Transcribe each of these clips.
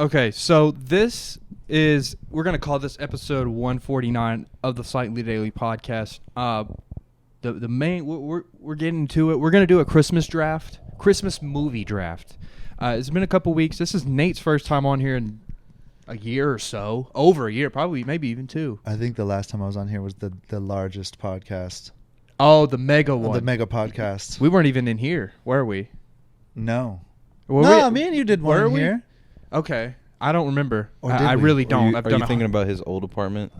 Okay, so we're going to call this episode 149 of the Slightly Daily podcast. The main, we're getting to it. We're going to do a Christmas movie draft. It's been a couple weeks. This is Nate's first time on here in a year or so, over a year, probably, maybe even 2. I think the last time I was on here was the largest podcast. Oh, the mega one. The mega podcast. We weren't even in here, were we? No. Me me and you did one here. Okay. I don't remember. Or I we? really don't. Are you thinking about his old apartment?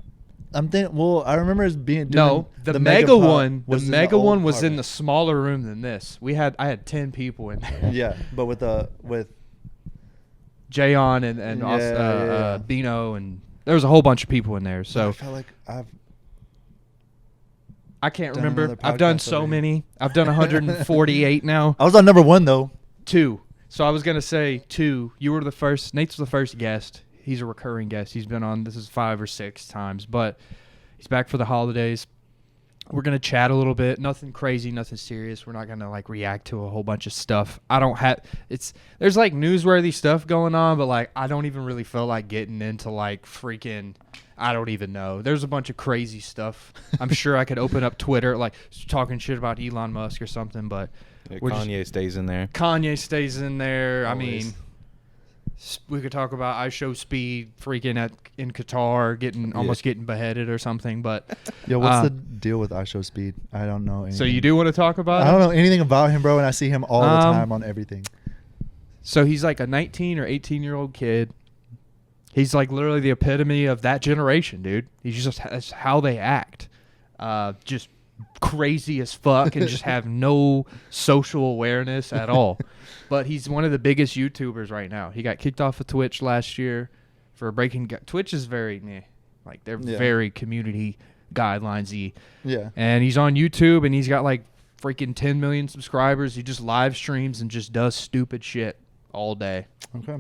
I'm thinking. Well, I remember as being. No, the mega one. The was mega one was in apartment. the smaller room than this. I had 10 people in there. Yeah, but with Jayon and Yeah. Bino, and there was a whole bunch of people in there. So I felt like I can't done remember. another I've done podcast so over here. many. I've done 148 now. I was on number 1 though. 2. So I was gonna say 2. You were the first. Nate's the first guest. He's a recurring guest. He's been on. This is 5 or 6 times, but he's back for the holidays. We're gonna chat a little bit. Nothing crazy, nothing serious. We're not gonna like react to a whole bunch of stuff. There's like newsworthy stuff going on, but like I don't even really feel like getting into like freaking. I don't even know. There's a bunch of crazy stuff. I'm sure I could open up Twitter like talking shit about Elon Musk or something, but Kanye stays in there. Kanye stays in there. Always. I mean, we could talk about I Show Speed freaking in Qatar almost getting beheaded or something. But Yo, what's the deal with I Show Speed? I don't know anything. So you do want to talk about I him? don't know anything about him, bro, and I see him all the time on everything. So he's like a 19 or 18-year-old kid. He's like literally the epitome of that generation, dude. That's how they act. Just crazy as fuck and just have no social awareness at all. But he's one of the biggest YouTubers right now. He got kicked off of Twitch last year for breaking. Twitch is very they're very community guidelines-y. Yeah. And he's on YouTube and he's got like freaking 10 million subscribers. He just live streams and just does stupid shit all day. Okay.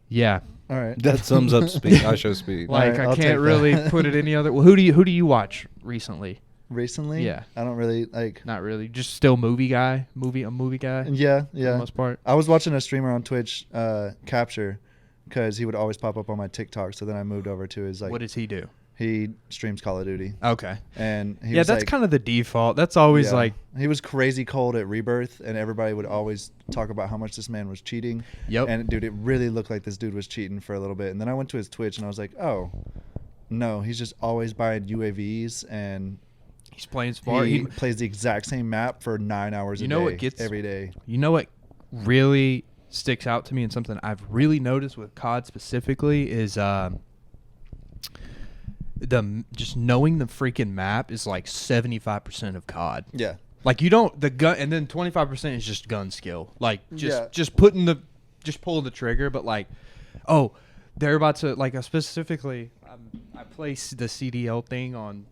Yeah. All right. That sums up Speed. I Show Speed. Like Alright, I I'll take can't that. really put it any other. Well, who do you watch recently? Recently? Yeah. I don't really like. Not really. Just still movie guy. A movie guy. Yeah, For the yeah. most part. I was watching a streamer on Twitch, Capture, because he would always pop up on my TikTok. So then I moved over to his like. What does he do? He streams Call of Duty, Okay. and he Yeah, was that's like, kind of the default. That's always yeah. like. He was crazy cold at Rebirth, and everybody would always talk about how much this man was cheating. Yep. And dude, it really looked like this dude was cheating for a little bit. And then I went to his Twitch, and I was like, oh, no, he's just always buying UAVs, and He's playing smart. he plays the exact same map for 9 hours You a know day, what gets- every day. You know what really sticks out to me and something I've really noticed with COD specifically is just knowing the freaking map is like 75% of COD. Yeah. Like you don't the gun, and then 25% is just gun skill. Like Yeah. just pulling the trigger. But like, oh, they're about to like specifically. I placed the CDL thing on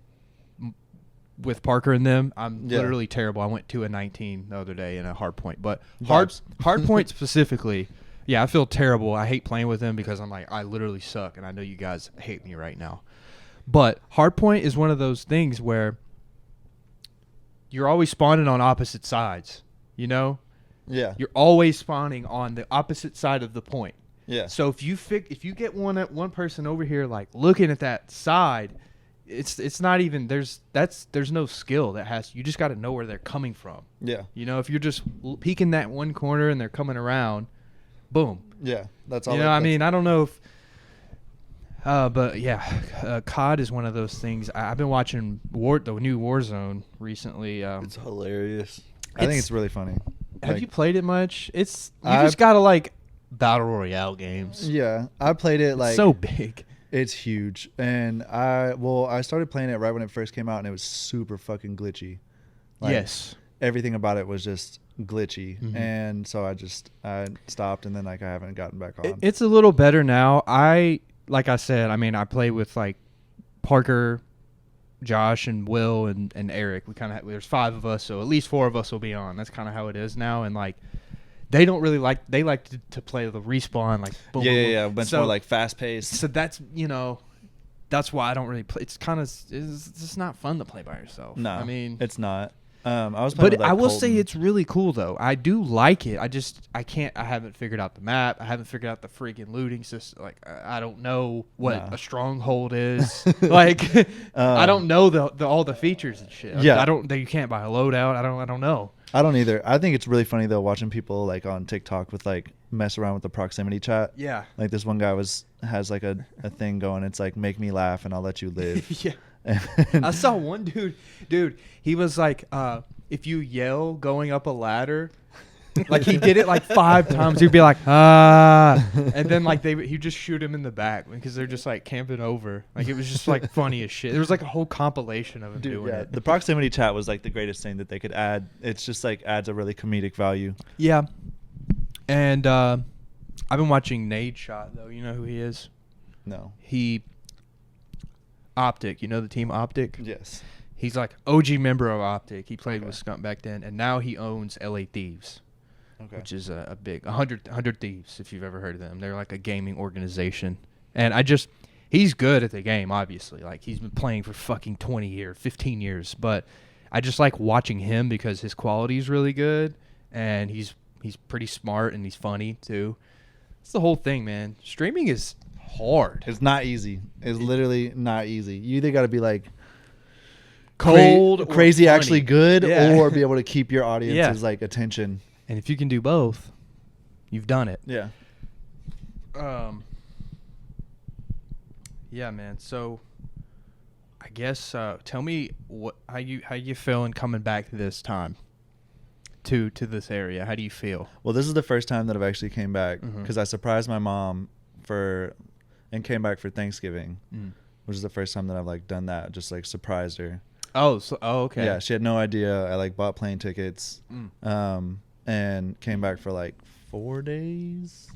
with Parker and them. I'm Yeah. literally terrible. I went 2-19 the other day in a hard point, but Vibes. hard point specifically. Yeah, I feel terrible. I hate playing with them because I'm like I literally suck, and I know you guys hate me right now. But hardpoint is one of those things where you're always spawning on opposite sides, you know? Yeah. You're always spawning on the opposite side of the point. Yeah. So if you get one person over here like looking at that side, it's not even there's no skill you just got to know where they're coming from. Yeah. You know, if you're just peeking that one corner and they're coming around, boom. Yeah. That's all. You know, I mean, I don't know if but yeah, COD is one of those things. I've been watching the new Warzone recently. It's hilarious. I think it's really funny. Have Like, you played it much? You I've- just gotta like battle royale games. Yeah, I played it like It's so big. it's huge, and I started playing it right when it first came out, and it was super fucking glitchy. Like, Yes. everything about it was just glitchy, Mhm. and so I stopped, and then like I haven't gotten back on. It's a little better now. Like I said, I mean, I play with like Parker, Josh, and Will and Eric. We kind of there's 5 of us, so at least 4 of us will be on. That's kind of how it is now, and like they don't really they like to play the respawn like boom, boom, boom. A bunch more like fast paced. So that's that's why I don't really play. It's just not fun to play by yourself. No, I mean it's not. I was playing But with, like, I will say Colton. it's really cool though. I do like it. I haven't figured out the map. I haven't figured out the freaking looting system. Like I don't know what Nah. a stronghold is. Like I don't know the all the features and shit. Yeah. I don't. You can't buy a loadout. I don't know. I don't either. I think it's really funny though watching people like on TikTok with like mess around with the proximity chat. Yeah. Like this one guy has like a thing going. It's like make me laugh and I'll let you live. Yeah. And I saw one dude. He was like, if you yell going up a ladder, like he did it like 5 times. He'd be like, and then like he'd just shoot him in the back because they're just like camping over. Like it was just like funny as shit. There was like a whole compilation of him Dude, doing yeah, it. the proximity chat was like the greatest thing that they could add. It's just like adds a really comedic value. Yeah. And I've been watching Nade Shot though. You know who he is? No. He Optic. You know the team Optic? Yes. He's like OG member of Optic. He played Okay. with Skunk back then, and now he owns LA Thieves, Okay. which is a big 100 Thieves, if you've ever heard of them. They're like a gaming organization. And he's good at the game, obviously. Like, he's been playing for fucking 20 years, 15 years. But I just like watching him because his quality is really good, and he's pretty smart, and he's funny, too. It's the whole thing, man. Streaming is hard. It's not easy. It's literally not easy. You either got to be like Cold, or crazy, funny. actually good, Yeah. or be able to keep your audience's Yeah. like attention. And if you can do both, you've done it. Yeah. Yeah, man. So, I guess tell me how you feeling coming back this time to this area. How do you feel? Well, this is the first time that I've actually came back Mhm. because I surprised my mom and came back for Thanksgiving, which is the first time that I've like done that. Just like surprised her. Oh, okay. Yeah, she had no idea. I like bought plane tickets, and came back for like 4 days.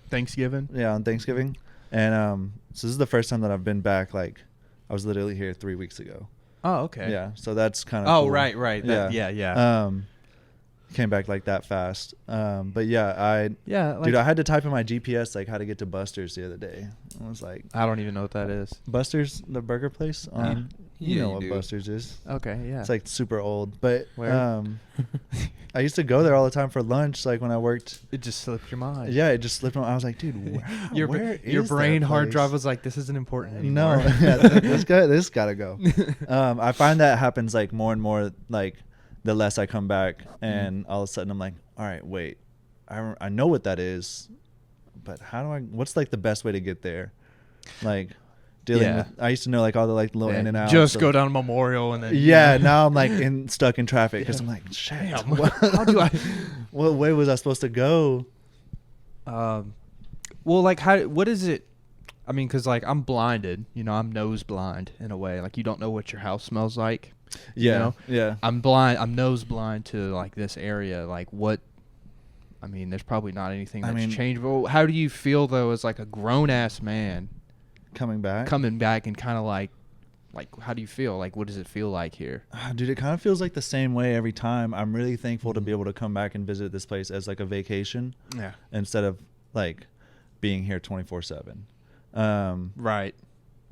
Thanksgiving. Yeah, on Thanksgiving, and so this is the first time that I've been back. Like, I was literally here 3 weeks ago. Oh, okay. Yeah, so that's kind of Oh, cool. right. Yeah. Came back like that fast. But yeah, Yeah, dude, I had to type in my GPS like how to get to Buster's the other day. I was like, I don't even know what that is. Buster's, the burger place. You Yeah, know you what do. Buster's is. Okay, yeah. It's like super old, but Where? I used to go there all the time for lunch. Like when I worked. It just slipped your mind. Yeah, it just slipped on. I was like, dude, Your where your is brain that hard place? drive was like, this isn't important No, anymore. this gotta go. I find that happens like more and more. Like the less I come back, and all of a sudden I'm like, all right, wait, I know what that is, but what's like the best way to get there? Like dealing Yeah. with. I used to know like all the like little Yeah, in and out. Just go down Memorial and then. Yeah, now I'm like stuck in traffic because Yeah. I'm like, shit. Damn. What, How do I? what way was I supposed to go? Well, like, what is it? I mean, because, like, I'm blinded. You know, I'm nose blind in a way. Like, you don't know what your house smells like. Yeah, You know? yeah. I'm blind. I'm nose blind to, like, this area. Like, what? I mean, there's probably not anything I that's mean- changed. But how do you feel, though, as, like, a grown-ass man Coming back. coming back and kind of, like, how do you feel? Like, what does it feel like here? Dude, it kind of feels like the same way every time. I'm really thankful Mm-hmm. to be able to come back and visit this place as like a vacation Yeah. instead of like being here 24/7. Right.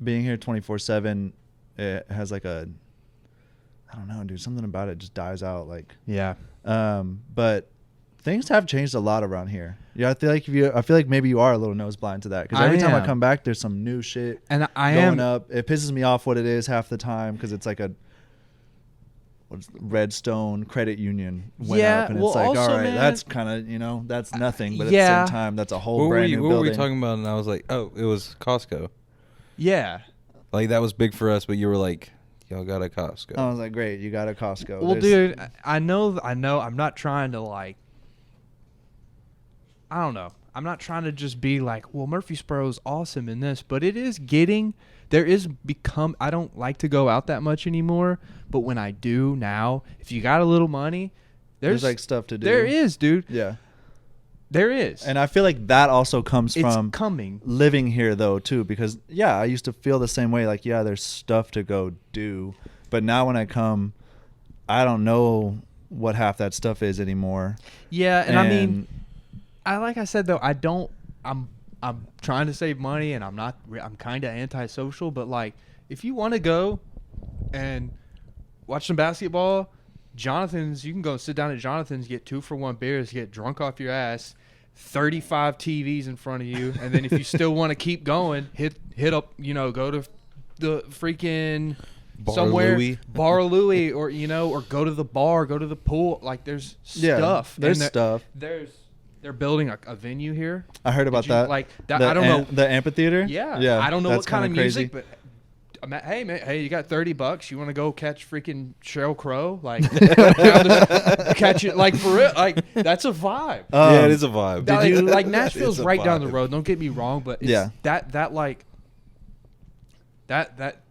Being here 24/7, it has like I don't know, dude, something about it just dies out. Like, Yeah. but things have changed a lot around here. Yeah, I feel like maybe you are a little nose blind to that because I every time I am. come back, there's some new shit And I going am. up. It pisses me off what it is half the time because it's like Redstone Credit Union went Yeah, up, and well, it's like, also, all right, man, that's kind of that's nothing, but yeah. at the same time, that's a whole What were brand you new what building. were we talking about? And I was like, oh, it was Costco. Yeah. Like that was big for us, but you were like, y'all got a Costco. I was like, great, you got a Costco. Well, There's- dude, I know. I'm not trying to like. I don't know. I'm not trying to just be like, well, Murfreesboro's awesome in this, but it is getting. There is become. I don't like to go out that much anymore, but when I do now, if you got a little money, there's like stuff to do. There is, dude. Yeah, There is. and I feel like that also comes it's from coming. living here though too, because I used to feel the same way. Like, there's stuff to go do, but now when I come, I don't know what half that stuff is anymore. Yeah, and I mean, like I said though, I don't. I'm trying to save money, and I'm not. I'm kind of antisocial, but like, if you want to go and watch some basketball, Jonathan's, you can go sit down at Jonathan's, get 2-for-1 beers, get drunk off your ass, 35 TVs in front of you, and then if you still want to keep going, hit up, go to the freaking Bar somewhere, Louie. Bar Louie, or or go to the bar, go to the pool. Like there's stuff. There's And stuff. They're building a venue here. I heard about Did you- that. Like that, The I don't know. the amphitheater. Yeah, I don't know that's what kind of kinda music, crazy. but hey man, hey, you got $30? You want to go catch freaking Sheryl Crow? Like catch it, like for real, like that's a vibe. Yeah, it is a vibe. That, like, you- like It's Nashville's a right down the vibe. road. Don't get me wrong, but it's Yeah. that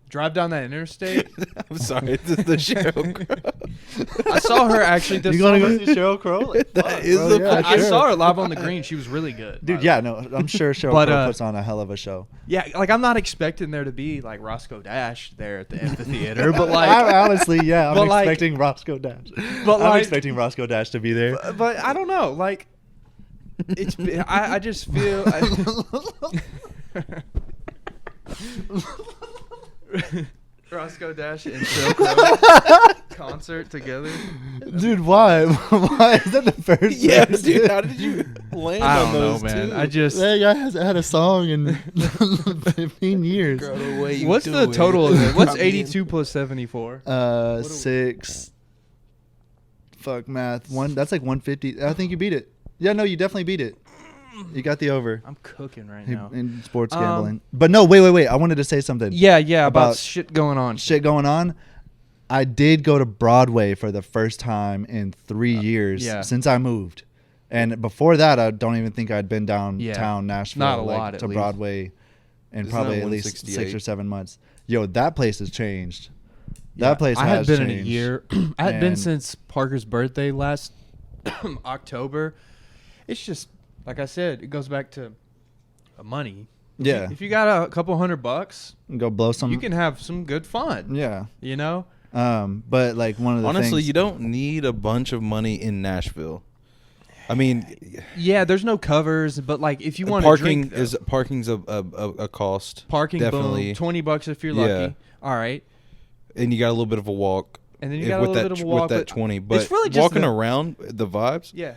drive down that interstate. I'm sorry, it's the Sheryl Crow. I saw her actually this You gonna summer. go see Sheryl Crow? Like, That fuck, is bro, the yeah, fucking- I sure. saw her live on the green. She was really good, by Dude, the yeah, way. no, I'm sure Sheryl But, Crow puts on a hell of a show. Yeah, like I'm not expecting there to be like Roscoe Dash there at the amphitheater, but like, Honestly, yeah, I'm but, like- expecting Roscoe Dash. but, I'm like- expecting Roscoe Dash to be there. but I don't know, like it's I just feel. Roscoe Dash and Sheryl Crow concert together. Dude, why? Why is that the first? Yeah, verse? dude, how did you land I on don't know, those man. two? I just. That guy hasn't had a song in 15 years. Girl, the way you What's do the it. total of it? What's I mean, 82 plus 74? Uh, do we- 6. Fuck math. That's like 150. I think you beat it. Yeah, no, you definitely beat it. You got the over I'm cooking right now. in sports gambling. But no, wait. I wanted to say something. Yeah, about about shit going on. Shit going on. I did go to Broadway for the first time in 3 years yeah. since I moved. And before that, I don't even think I'd been downtown Nashville Not a lot, at to least. Broadway in Isn't probably that at least 168? 6 or 7 months. Yo, that place has changed. Yeah, That place I has hadn't been changed. in a year. I hadn't been And- since Parker's birthday last October. It's just like I said, it goes back to money. Yeah. If you got a couple $100, Go blow some. you can have some good fun. Yeah. You know? But like one of the Honestly, things, you don't need a bunch of money in Nashville. I mean, Yeah, there's no covers, but like if you want parking to drink, parking's a cost. parking definitely. boom, $20 if you're Yeah. lucky. All right. And you got a little bit of a walk. And then you if- got a with little that bit of a tw- walk, with that but 20. But it's really just walking the- around the vibes, Yeah.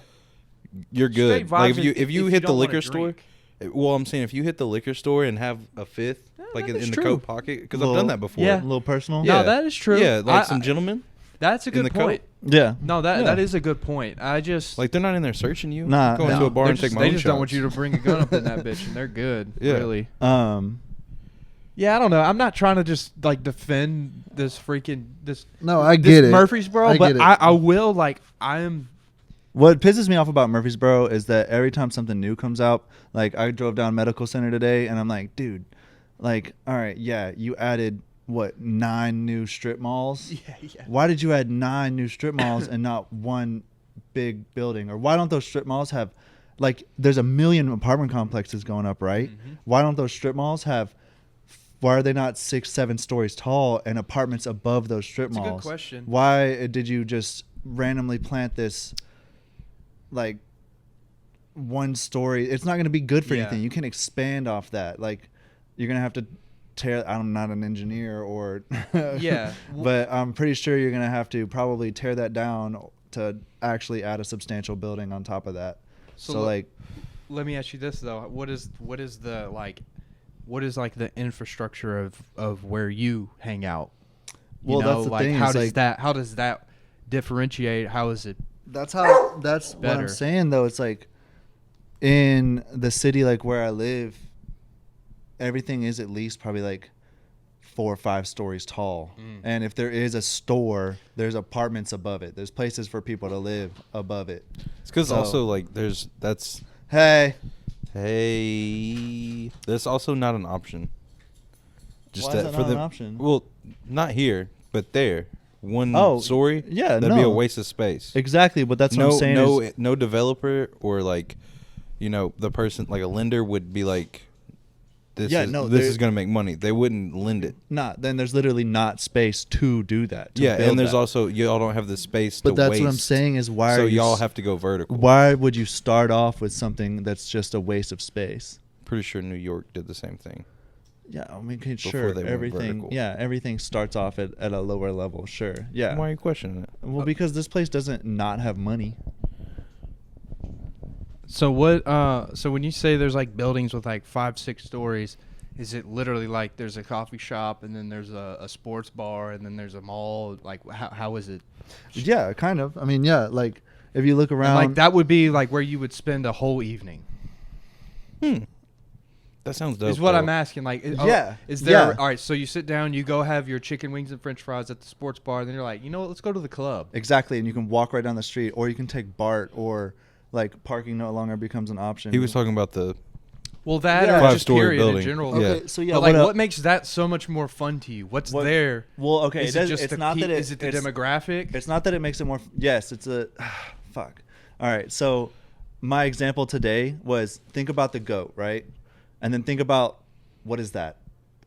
you're good. Straight Like vibes if you hit the don't wanna liquor store, drink. well, I'm saying if you hit the liquor store and have a fifth, Yeah, like that in is the true. coat pocket, because I've Little- done that before. Yeah. a little personal. No, that is true. Yeah, like I- some gentlemen, That's a in the good coat. point. Yeah. No, Yeah. that is a good point. I just like they're not in there searching you. Nah, going no. to a bar they're and just- take my they own just shots. don't want you to bring a gun up in that bitch, and they're good. Yeah. Really. Yeah, I don't know. I'm not trying to just like defend this No, I this get it. Murfreesboro, I but get it. I will like I am. What pisses me off about Murfreesboro is that every time something new comes out, like I drove down Medical Center today, and I'm like, dude, like, all right, yeah, you added what 9 new strip malls? Yeah. Why did you add 9 new strip malls and not one big building? Or why don't those strip malls have, like, there's a million apartment complexes going up, right? Mm-hmm. Why don't those strip malls have? Why are they not 6, 7 stories tall and apartments above those strip That's a good malls? question. Why did you just randomly plant this, like, one story? It's not going to be good for Yeah. anything. You can expand off that. Like, you're going to have to tear. I'm not an engineer or. Yeah. But I'm pretty sure you're going to have to probably tear that down to actually add a substantial building on top of that. So le- like, let me ask you this though: what is the the infrastructure of where you hang out? Well, that's the like thing, how is, does like- how does that differentiate? How is it? that's what Better. I'm saying though. It's like in the city, like where I live, everything is at least probably like 4 or 5 stories tall. And if there is a store, there's apartments above it. There's places for people to live above it. It's because So- also like Hey, that's also not an option. Why is that not an option? Well, not here, but there. One Oh, story. yeah, that'd be a no. waste of space. exactly. But that's what I'm saying. No developer or like, the person like a lender would be like, this Yeah, is no, this they're- is gonna make money. They wouldn't lend it. Then there's literally not space to do that. to Yeah, build and there's that. also y'all don't have the space But to that's waste. what I'm saying is why So are you y'all s- have to go vertical. Why would you start off with something that's just a waste of space? Pretty sure New York did the same thing. Yeah, I mean, Before sure, they went everything. vertical. Yeah, everything starts off at a lower level. Sure. Yeah. Why are you questioning it? Well, because this place doesn't not have money. So what? So when you say there's like buildings with like 5-6 stories, is it literally like there's a coffee shop and then there's a sports bar and then there's a mall? Like how is it? Yeah, kind of. I mean, yeah, like if you look And, around, like that would be like where you would spend a whole evening. That sounds dope. Is what though. I'm asking. Like, Yeah, is there? yeah. All right, so you sit down, you go have your chicken wings and French fries at the sports bar, and then you're like, you know what? Let's go to the club. Exactly, and you can walk right down the street, or you can take BART, or like parking no longer becomes an option. He was talking about the Well, that Yeah. or just Five-story period building. in general. Yeah. Okay, so yeah, But like, what, what makes that so much more fun to you? What's what- there? Well, okay, Is it it does, just it's the not that is it the it's, demographic? It's not that it makes it more. Yes, it's a fuck. All right, so my example today was think about the goat, right? And then think about what is that?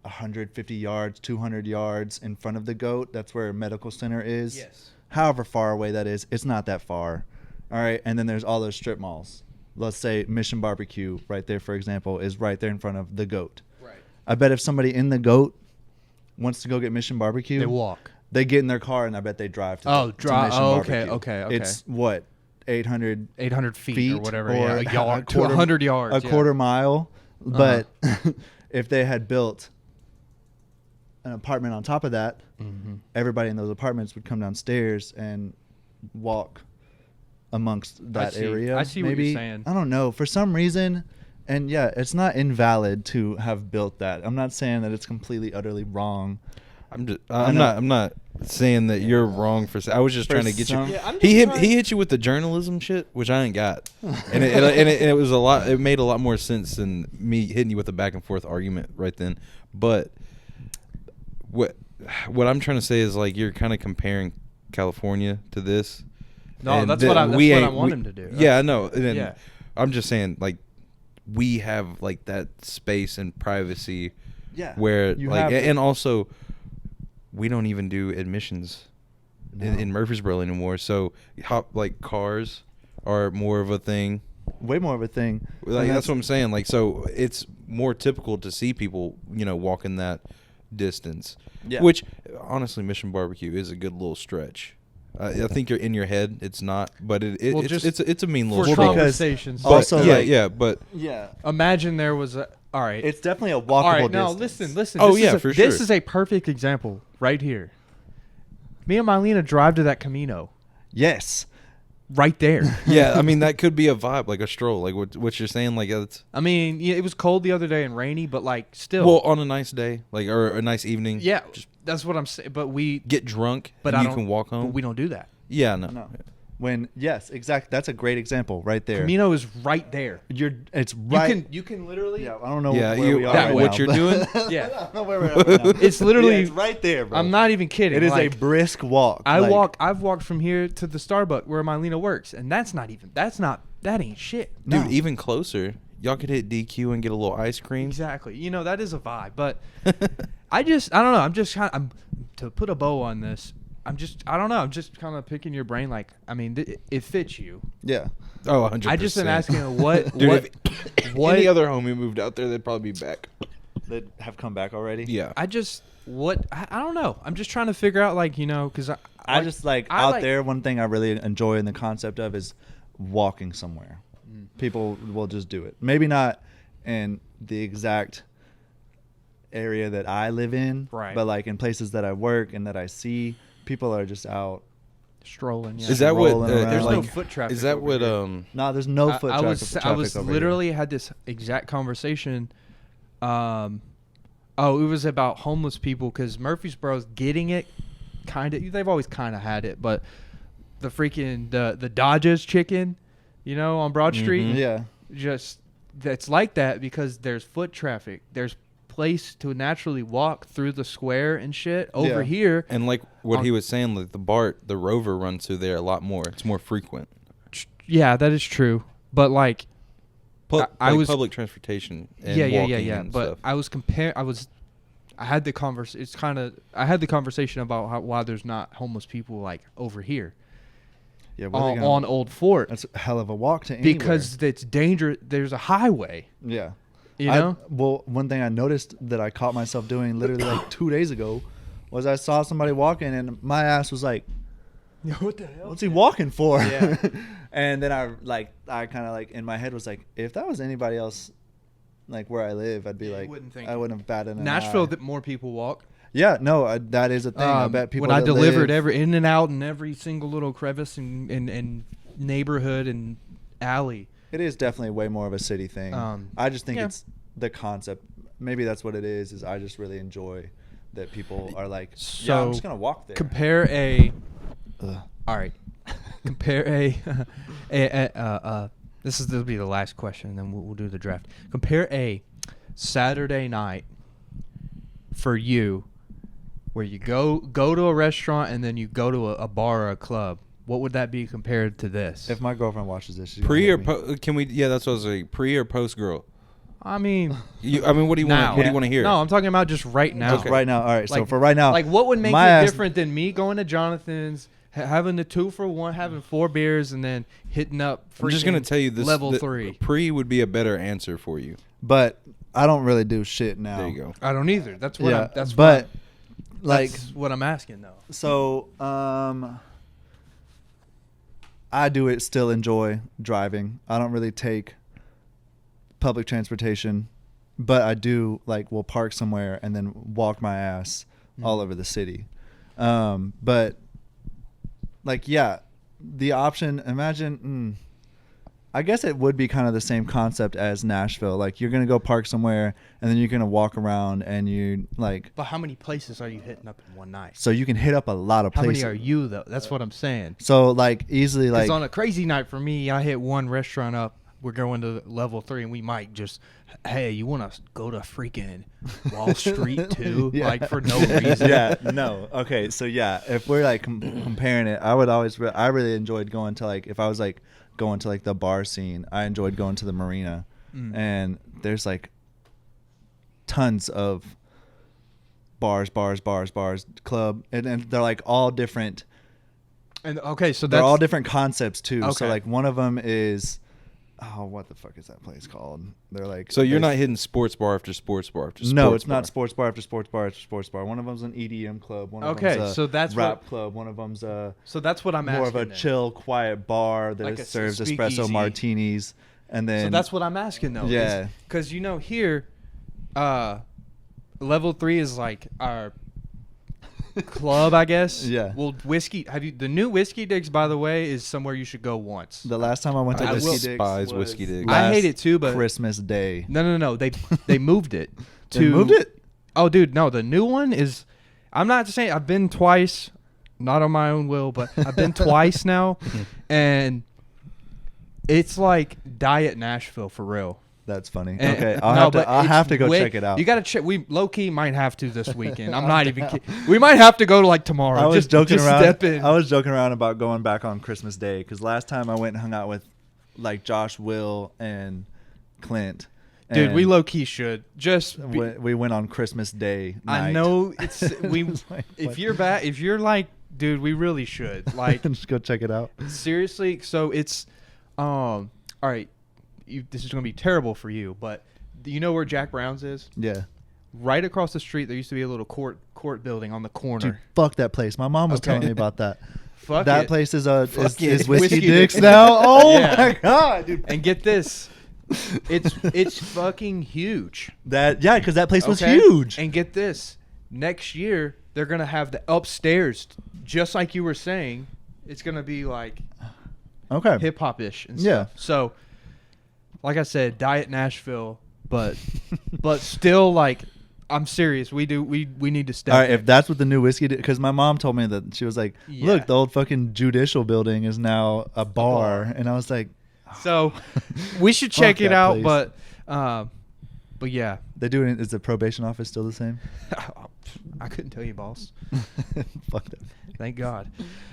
150 yards, 200 yards in front of the goat. That's where a medical center is. Yes. However far away that is, it's not that far. All right, and then there's all those strip malls. Let's say Mission Barbecue right there, for example, is right there in front of the goat. Right. I bet if somebody in the goat wants to go get Mission Barbecue, They walk. they get in their car and I bet they drive to Oh, to drive. Mission Oh, Barbecue. okay. It's what, 800 800 feet, feet or whatever. or yeah, a yard, a quarter- 100 yards. a yeah. quarter mile. But Uh-huh. if they had built an apartment on top of that, Mhm. everybody in those apartments would come downstairs and walk amongst that see. area. I see what you're maybe. saying. I don't know. For some reason, and yeah, it's not invalid to have built that. I'm not saying that it's completely, utterly wrong. I'm just. I I'm know. not. I'm not saying that you're wrong for. I was just For trying to get some- you. Yeah, I'm He just hit. trying- He hit you with the journalism shit, which I ain't got, and it was a lot. It made a lot more sense than me hitting you with a back and forth argument right then. But what I'm trying to say is like you're kind of comparing California to this. No, and that's that what I. That's we what I ain't- want we- him to do. Yeah, I know. And then Yeah. I'm just saying like we have like that space and privacy Yeah. where You like have- and also we don't even do admissions No. in Murfreesboro anymore. So like cars are more of a thing. way more of a thing. Like And that's what I'm saying. Like so it's more typical to see people, walking that distance. Yeah. Which honestly Mission Barbecue is a good little stretch. I think you're in your head. It's not, but Well, just it's a mean For little Well, stretch. because conversations. But, also, yeah, like- yeah, but Yeah. Imagine there was a. All right. It's definitely a walkable All right, no, distance. listen. Oh, This yeah, is a, for This sure. is a perfect example right here. Me and Mylena drive to that Camino Yes. right there. yeah, I mean that could be a vibe, like a stroll, like what you're saying, like it's I mean, yeah, it was cold the other day and rainy, but like still. well on a nice day, like or a nice evening. yeah, just that's what I'm saying. But we, get drunk, but and I you don't, can walk home. But we don't do that. Yeah, no. No. Yes, exactly. That's a great example right there. Camino is right there. It's right. You can literally. Yeah, I don't know Yeah, where we are that- right what now, you're but- doing? Yeah. I don't know where we're at right now. It's literally- Yeah, it's right there, bro. I'm not even kidding. It is like, a brisk walk. I've like- walked from here to the Starbucks where Mylena works, and that ain't shit. Dude, No. even closer, y'all could hit DQ and get a little ice cream. Exactly. That is a vibe. But I don't know. I'm just to put a bow on this. I don't know. I'm just kind of picking your brain. Like, I mean, it fits you. Yeah. Oh, 100%. I just been asking what Dude, what if what any other homie moved out there, they'd probably be back. They have come back already. Yeah. I don't know. I'm just trying to figure out because I just I out like- there. One thing I really enjoy in the concept of is walking somewhere. People will just do it. Maybe not in the exact area that I live in, Right. but like in places that I work and that I see, people are just out. strolling. Yeah. Is that what? Rolling around. There's no like- foot traffic. Is that over what? here. No, there's no foot I traffic. was over literally here. had this exact conversation. It was about homeless people because Murfreesboro's getting it, kind of. They've always kind of had it, but the freaking the Dodgers chicken, on Broad Street, Yeah. just that's like that because there's foot traffic. There's place to naturally walk through the square and shit. Over Yeah. here, And like what On- he was saying, like the Rover runs through there a lot more. It's more frequent. yeah, that is true. But like, I was public transportation. And yeah. walking and But stuff. I was I had the I had the conversation about why there's not homeless people like over here Yeah. where they gonna- on Old Fort That's a hell of a walk to anywhere. because it's dangerous. There's a highway. Yeah. You know? Well, one thing I noticed that I caught myself doing literally like 2 days ago was I saw somebody walking and my ass was like, What the hell? what's he walking for? Yeah. And then I kind of like in my head was like, if that was anybody else, like where I live, I'd be Yeah, you like, wouldn't think I wouldn't have batted an Nashville, eye. that more people walk. Yeah, no, that is a thing. I bet people when I that delivered live- every in and out in every single little crevice and neighborhood and alley. It is definitely way more of a city thing. I just think yeah. it's the concept. Maybe that's what it is I just really enjoy that people are like, yeah, I'm So, just going to walk there. Compare a. Ugh. All right. Compare this will be the last question, and then we'll do the draft. Compare a Saturday night for you, where you go to a restaurant and then you go to a bar or a club. What would that be compared to this? If my girlfriend watches this, she's Pre or gonna hate me. can we? Yeah, that's what I was saying. Pre or post girl. I mean, I mean, what do you now. want? What do you want to hear? No, I'm talking about just right now. Just right now. All right. So Like- for right now, Like, what would make my it ass- different than me going to Jonathan's, having the 2-for-1, having 4 beers, and then hitting up? I'm just gonna freaking tell you this. level that 3. Pre would be a better answer for you. But I don't really do shit now. There you go. I don't either. That's what. Yeah. That's but what, like, that's what I'm asking though. so I do still enjoy driving. I don't really take public transportation, but I do will park somewhere and then walk my ass all over the city. But yeah, the option, imagine, I guess it would be kind of the same concept as Nashville. Like, you're going to go park somewhere and then you're going to walk around and you But how many places are you hitting up in one night? so you can hit up a lot of How places. many are you though? That's what I'm saying. So easily Because on a crazy night for me, I hit one restaurant up. We're going to level 3, and we might just, hey, you want to go to freaking Wall Street too? Yeah. Like, for no reason. Yeah, no. Okay, so yeah, if we're comparing it, I would always I really enjoyed going to if I was going to the bar scene, I enjoyed going to the marina. And there's tons of bars, club, and they're all different. And okay, so They're that's all different concepts too. So Okay. one of them is, oh, what the fuck is that place called? They're So you're there's- not hitting sports bar after sports bar after sports No, it's bar. not sports bar after sports bar after sports bar. One of them's an EDM club. One of Okay, them's a so that's rap what- club. One of them's a So that's what I'm more asking. of a then. chill, quiet bar that Like a serves speakeasy. espresso martinis. And then So that's what I'm asking though. Yeah. Because here, level 3 is our club, I guess. Yeah. Well, the new Whiskey Digs, by the way, is somewhere you should go once. the last time I went to I Whiskey will- Dick's despise was Whiskey Dick's. I hate last it too, but Christmas Day. no. They moved it. They moved it? Oh, dude, no. The new one is. I'm not saying I've been twice, not on my own will, but I've been twice now, and it's like Diet Nashville for real. That's funny. And- Okay, no, I'll but have to it's go way- check it out. You gotta check. We low key might have to this weekend. I'm not even kidding. We might have to go to tomorrow. I was just joking just around. Step in. I was joking around about going back on Christmas Day because last time I went and hung out with Josh, Will, and Clint. Dude, and we low key should just. Be, we went on Christmas Day night. I know it's we. It's like, If what? you're back, if you're dude, we really should just go check it out. seriously. So it's, all right. This is gonna be terrible for you, but do you know where Jack Brown's is? Yeah. Right across the street, there used to be a little court building on the corner. Dude, fuck that place. My mom was Okay. telling me about that. Fuck that it. place is Fuck is it. Whiskey Whiskey Dick's Dick's. now. Oh Yeah. my god, dude. And get this, it's fucking huge. Because that place was Okay? huge. And get this, next year they're gonna have the upstairs, just like you were saying. It's gonna be Okay. hip hop ish and Yeah. stuff. So, like I said, Diet Nashville, but still I'm serious. We need to step. All right, in. if that's what the new whiskey did, because my mom told me that she was like, Yeah. "Look, the old fucking judicial building is now a bar," and I was like, So we should check Fuck it that out, place. but yeah, "They do it. Is the probation office still the same?" I couldn't tell you, boss. Fuck that. Thank God.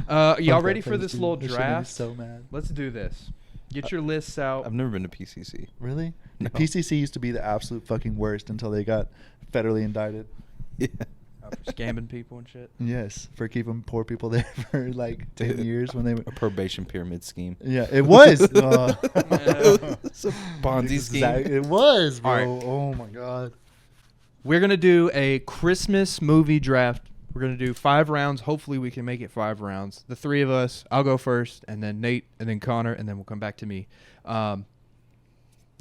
Fuck Y'all that ready for place, this dude. little That shit made me draft? So mad. Let's do this. Get your lists out. I've never been to PCC. Really? No. The PCC used to be the absolute fucking worst until they got federally indicted. Yeah. For scamming people and shit. Yes, for keeping poor people there for like 10 years when they were. A probation pyramid scheme. Yeah, it was. It's a Ponzi scheme. It was, bro. All right. Oh my god. We're gonna do a Christmas movie draft. We're gonna do 5 rounds. Hopefully, we can make it 5 rounds. The 3 of us. I'll go first, and then Nate, and then Connor, and then we'll come back to me.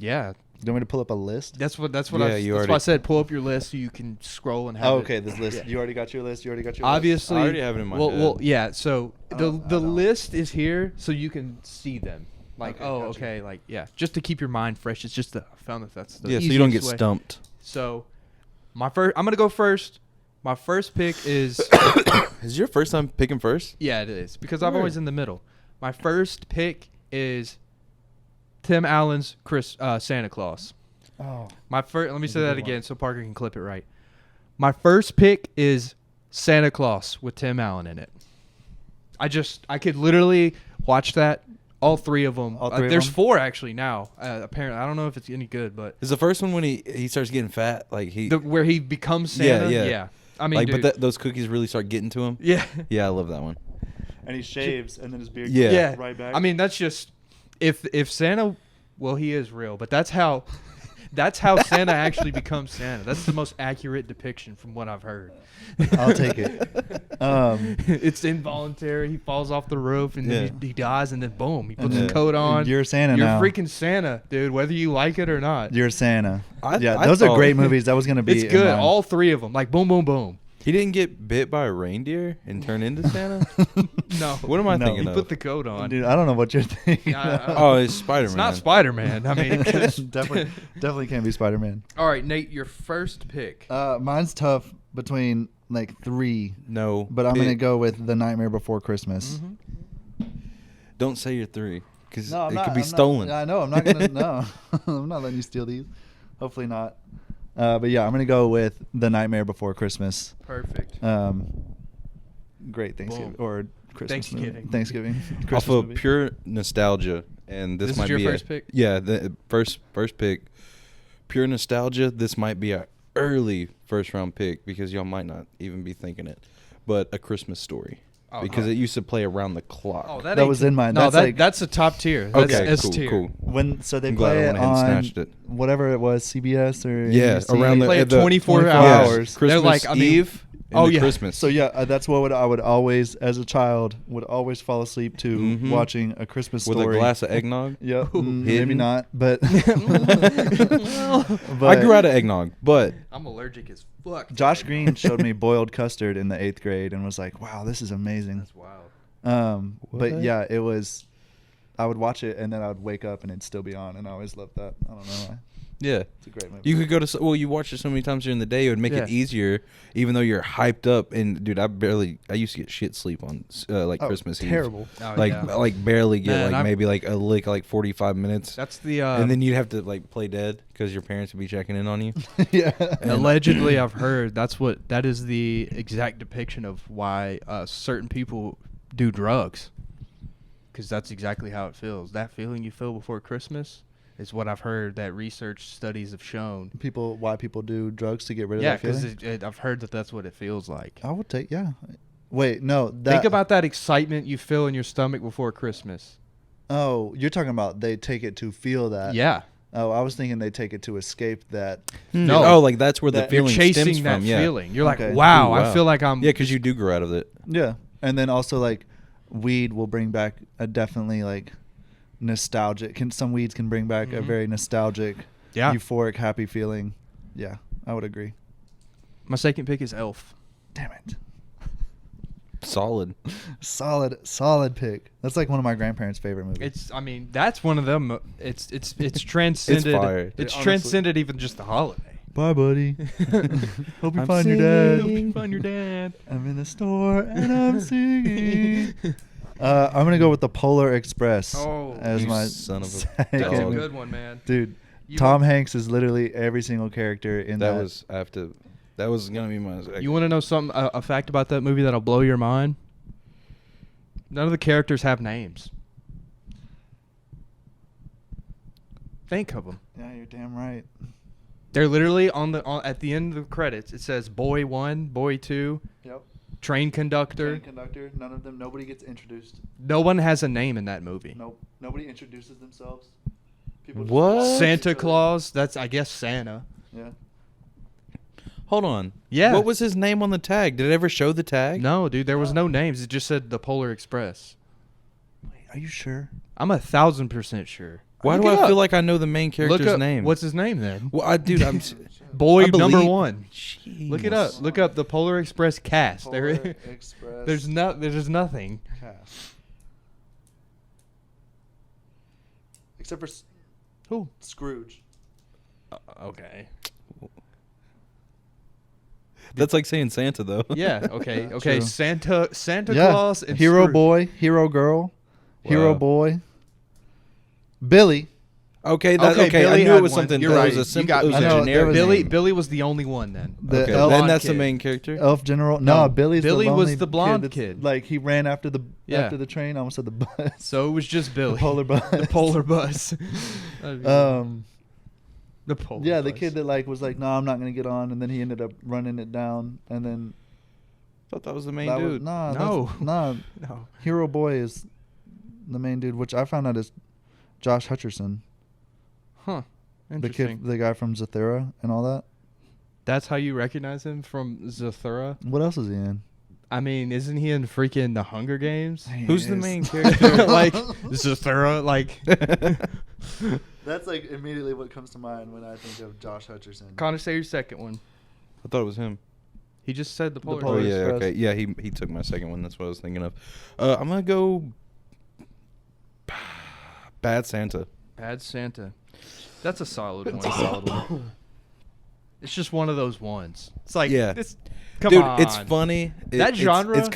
Yeah, You want me to pull up a list? that's what Yeah, that's you why I already- said pull up your list so you can scroll and have. Oh, it. okay. This list. Yeah. You already got your list. Obviously, I already have it in my well, head. well, yeah. So I the don't- list is here so you can see them. Like, Okay, oh, gotcha. okay, like yeah, just to keep your mind fresh. It's just I found that that's the Yeah, so you don't get easiest way. stumped. So, I'm gonna go first. My first pick is Is your first time picking first? yeah, it is because I'm Word. always in the middle. My first pick is Tim Allen's Santa Claus. Oh. My first. Let me That's say a that good one. again so Parker can clip it right. My first pick is Santa Claus with Tim Allen in it. I could literally watch that. All 3 of them. All 3 of there's them? 4 actually now. Apparently, I don't know if it's any good, but Is the first one when he starts getting fat? Like where he becomes Yeah, Santa. yeah. I mean, like, dude, but those cookies really start getting to him. yeah. Yeah, I love that one. And he shaves, and then his beard. Yeah. Yeah. Right back. I mean, that's just if Santa, well, he is real, but that's how Santa actually becomes Santa. That's the most accurate depiction from what I've heard. I'll take it. It's involuntary. He falls off the roof and then he dies, and then boom, he puts And his coat on. You're Santa You're now. freaking Santa, dude. Whether you like it or not, You're Santa. I Those are thought- great movies. That was gonna be. it's in good. mine. All 3 of them, like boom, boom, boom. He didn't get bit by a reindeer and turn into Santa? No, What am I No. thinking he of? put the coat on. Dude, I don't know what you're thinking. Oh, it's Spider-Man. It's not Spider-Man. I mean, 'cause- definitely can't be Spider-Man. all right, Nate, your first pick. Mine's tough between like 3, No. but I'm pick. gonna go with The Nightmare Before Christmas. Don't say your 3, because No, I'm it not, could be I'm not- stolen. I know. I'm not gonna. No, I'm not letting you steal these. Hopefully not. But yeah, I'm gonna go with The Nightmare Before Christmas. Perfect. Great Thanksgiving Boom. or Christmas movie. Thanksgiving. Thanksgiving. Off Christmas of movie. pure nostalgia, and this This is might your be first pick? Yeah, the first pick. Pure nostalgia. This might be a early first round pick because y'all might not even be thinking it, but A Christmas Story, Oh, because no. it used to play around the clock. Oh, That ain't was t- in mine. No, That's that, like- that's a top tier. That's Okay, S cool, tier. cool. When so they I'm glad I play it went ahead and on snatched it. whatever it was, CBS or Yeah, NBC. around They play it the 24 24 hours. hours. Christmas They're like, I mean- Eve. Oh, into yeah. Christmas. So yeah, that's what I would always, as a child, would always fall asleep to Mhm. watching A Christmas with Story. a glass of eggnog. Yep, maybe Hidden. not, but I grew out of eggnog, but I'm allergic as fuck. to Josh eggnog. Green showed me boiled custard in the 8th grade and was like, "Wow, this is amazing." That's wild. But What? yeah, it was. I would watch it and then I would wake up and it'd still be on, and I always loved that. I don't know why. yeah. It's a great movie. You could go to well, you watch it so many times during the day, it would make Yeah. it easier, even though you're hyped up. And dude, I used to get shit sleep on like Oh, Christmas Eve. terrible. Oh, Like yeah. like barely get Man, like I'm- maybe like a lick like 45 minutes, That's the and then you'd have to like play dead because your parents would be checking in on you. Yeah. allegedly I've heard that is the exact depiction of why certain people do drugs, because that's exactly how it feels. That feeling you feel before Christmas is what I've heard that research studies have shown. Why people do drugs to get rid of Yeah, that feeling. because I've heard that's what it feels like. I would take, yeah. Wait, no. Think about that excitement you feel in your stomach before Christmas. Oh, you're talking about they take it to feel that. Yeah. Oh, I was thinking they take it to escape that. No. Oh, like that's where the That- You're feeling chasing stems that from. Yeah. feeling. You're like, Okay. wow, Ooh, I feel like I'm. Yeah, because you do grow out of it. Yeah. And then also, like, weed will bring back a definitely, like, nostalgic. Some weeds can bring back a Mhm. very nostalgic, Yeah. euphoric, happy feeling. Yeah, I would agree. My second pick is Elf. Damn it. Solid. Solid pick. That's like one of my grandparents' favorite movies. I mean, that's one of them. It's transcended. fire. It's Honestly. transcended even just the holiday. Bye, buddy. Hope you I'm find your singing. dad. Hope you find your dad. I'm in the store and I'm singing. I'm gonna go with the Polar Express Oh, as you my son of a second That's a dog. movie. good one, man. Dude. You Tom want- Hanks is literally every single character in that. That was gonna be my. You want to know something? A fact about that movie that'll blow your mind? None of the characters have names. Think of them. Yeah, you're damn right. They're literally at the end of the credits. It says boy 1, boy 2, Yep. train conductor. Train conductor. None of them. Nobody gets introduced. No one has a name in that movie. Nope. Nobody introduces themselves. People What? walk up to Santa each other. Claus. That's I guess Santa. Yeah. Hold on. Yeah. What was his name on the tag? Did it ever show the tag? No, dude, there was no names. It just said the Polar Express. Wait, are you sure? I'm 1,000% sure. Why Look do it I up. feel like I know the main character's Look up, name? What's his name then? Well, dude, I'm. Boy I number believe- 1. Look it up. Jeez. Look up the Polar Express cast. Polar Express. There's nothing. cast. Except for Who? Scrooge. Okay. That's like saying Santa, though. Yeah. Okay. Yeah, Okay. true. Santa Yeah. Claus and Hero Scrooge. boy, hero girl, hero Wow. boy, Billy. Okay, Okay, I Billy knew had it was one. something. You're that right. was a You simple. got It was me I a know, there. there generic was- Billy. name. Billy was the only one then. The Okay, elf, then blonde that's the kid. main character. elf general. No, No, Billy's Billy the was lonely the blonde that's- kid. Like he ran after the Yeah. after the train. I almost said the bus. So it was just Billy. The polar bus. The polar bus. The polar. Yeah, the bus. kid that like was like, no, I'm not gonna get on, and then he ended up running it down, and then Thought that was the main that dude. No. nah, No. hero boy is the main dude, which I found out is Josh Hutcherson, Huh. the Interesting. kid, the guy from Zathura and all that. That's how you recognize him from Zathura? What else is he in? I mean, isn't he in freaking The Hunger Games? Who's the Yes. main character? Like Zathura, like That's like immediately what comes to mind when I think of Josh Hutcherson. Connor, say your second one. I thought it was him. He just said the polar. Oh Polar yeah, Express. okay, yeah. He took my second one. That's what I was thinking of. I'm gonna go. Bad Santa. Bad Santa. That's a solid one. It's just one of those ones. It's like Yeah. this. Come Dude, on. it's funny. That genre? It's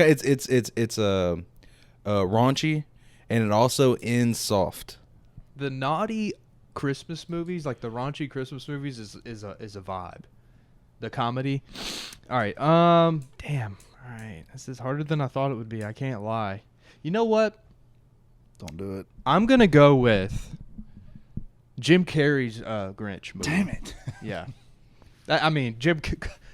raunchy, and it also ends soft. The naughty Christmas movies, like the raunchy Christmas movies, is a vibe. The comedy. All right. Damn. All right. This is harder than I thought it would be. I can't lie. You know what? Don't do it. I'm gonna go with Jim Carrey's Grinch movie. Damn it. Yeah. I mean,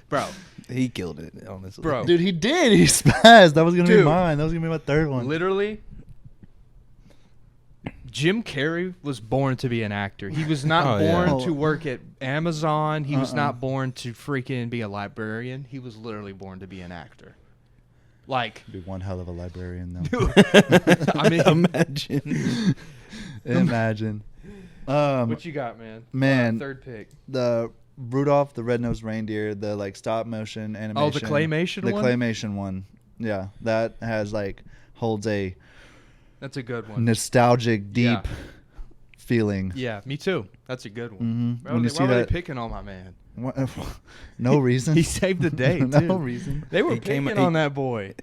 bro. He killed it, honestly. Bro. Dude, he did. He spazzed. That was gonna be Dude. mine. That was gonna be my third one. Literally, Jim Carrey was born to be an actor. He was not Oh, yeah. born to work at Amazon. He was Uh-uh. not born to freaking be a librarian. He was literally born to be an actor. Like, Be one hell of a librarian though. I mean, Imagine. Imagine. what you got, man? Man. Third pick. The Rudolph the Red-Nosed Reindeer, the like stop motion animation. Oh, the claymation The one? claymation one. Yeah, that has like holds a That's a good one. nostalgic, deep Yeah. feeling. Yeah, me too. That's a good one. Mhm. Why When were you they, see why were they that- picking on my man? No reason. He saved the day, no too. reason. They were He came- picking on that boy.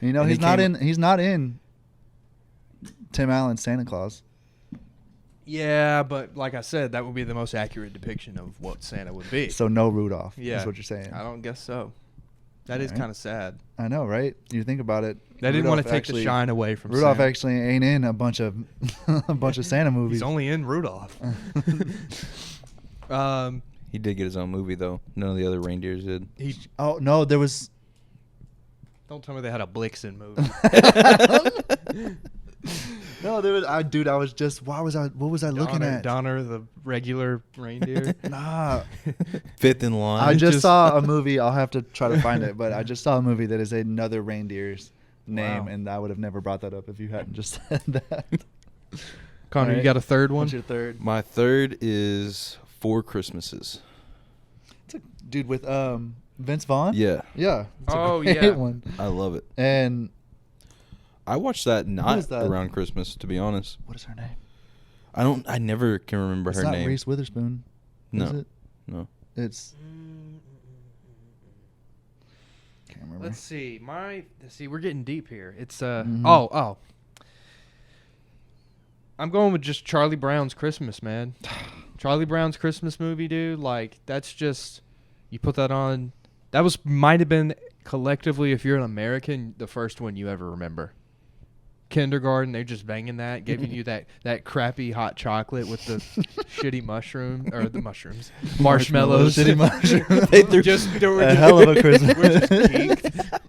You know And he's he not came- in. He's not in. Tim Allen's Santa Claus. Yeah, but like I said, that would be the most accurate depiction of what Santa would be. So no Rudolph. Yeah, is what you're saying. I don't guess so. That is Alright. kind of sad. I know, right? You think about it. They didn't want Rudolph to take actually- the shine away from Rudolph Santa. actually ain't in a bunch of a bunch of Santa movies. He's only in Rudolph. He did get his own movie though. None of the other reindeers did. He Oh no, there was. don't tell me they had a Blixen movie. No, there was. Dude, I was just. What was I looking at? Donner, the regular reindeer. Nah, Fifth in line. I just Just- saw a movie. I'll have to try to find it, but I just saw a movie that is another reindeer's name, Wow. and I would have never brought that up if you hadn't just said that. Connor, you Alright. got a third one? What's your third? My third is Four Christmases. It's a dude with Vince Vaughn. Yeah, Yeah. It's a Oh, great yeah. one. I love it. And I watched that not is that? around Christmas, to be honest. what is her name? I never can remember It's her not name. Reese Witherspoon. No. Is it? No. It's. Can't remember. Let's see. We're getting deep here. It's Mhm. oh. I'm going with just Charlie Brown's Christmas, man. Charlie Brown's Christmas movie, dude. Like that's just you put that on. That might have been collectively, if you're an American, the first one you ever remember. kindergarten. They're just banging that, giving you that crappy hot chocolate with the shitty mushroom or the mushrooms, marshmallows. Shitty mushrooms. They threw just they were A just- hell of a Christmas. We're just geeked.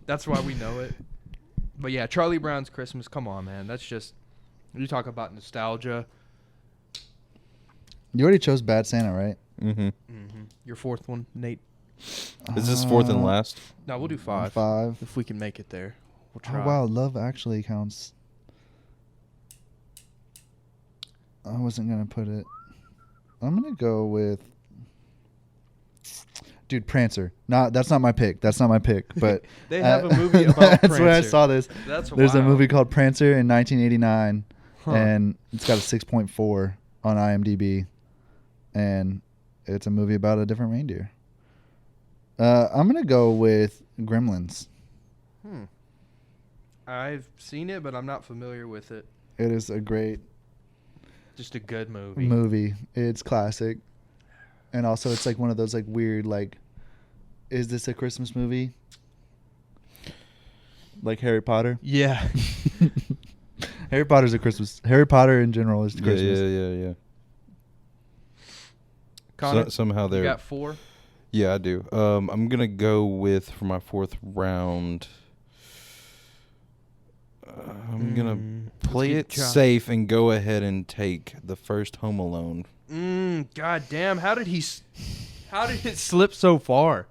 That's why we know it. But yeah, Charlie Brown's Christmas. Come on, man. That's just you talk about nostalgia. You already chose Bad Santa, right? Mm-hmm. Your fourth one, Nate. Is this fourth and last? No, we'll do 5. 5. If we can make it there. We'll Oh try. wow, Love Actually counts. I wasn't gonna put it. I'm gonna go with. Dude, Prancer. That's not my pick. That's not my pick. But They have a movie about that's where I Prancer. saw this. That's There's a wild. movie called Prancer in 1989, Huh. and it's got a 6.4 on IMDb, and it's a movie about a different reindeer. I'm gonna go with Gremlins. I've seen it, but I'm not familiar with it. It is a great Just a good movie. movie. It's classic, and also it's like one of those like weird like, is this a Christmas movie? Like Harry Potter. Yeah. Harry Potter's a Christmas. Harry Potter in general is Christmas. Yeah. Connor, Somehow you they're. got 4? Yeah, I do. I'm gonna go with for my fourth round. I'm gonna play get it John. safe and go ahead and take the first Home Alone. God damn! How did it slip so far?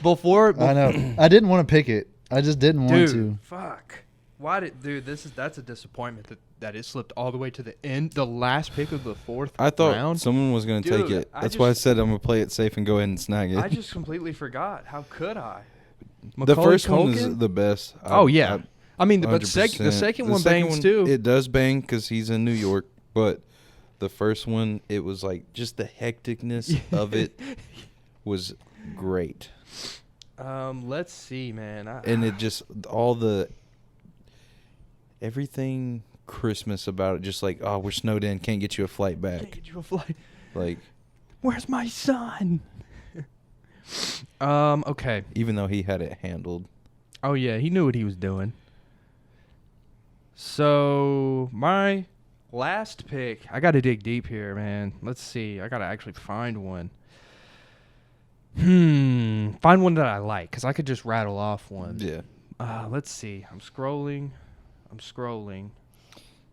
Before I know. I didn't want to pick it. I just didn't want to. dude, fuck. Why did that's a disappointment that it slipped all the way to the end, the last pick of the 4th I thought round. someone was gonna take Dude, it. I That's why I just- said I'm gonna play it safe and go ahead and snag it. I just completely forgot. How could I? the Macaulay first one is Culkin? the best. Oh yeah. I mean, but the 100%. second one bangs too. It does bang because he's in New York, but the first one, it was like just the hecticness of it was great, Let's see, man. and it just everything Christmas about it, just like, oh, we're snowed in, can't get you a flight Can't back. get you a flight. Like, Where's my son? Okay. even though he had it handled. Oh yeah, he knew what he was doing. So my last pick, I got to dig deep here, man. Let's see. I got to actually find one. Find one that I like, because I could just rattle off one. Yeah. Let's see. I'm scrolling.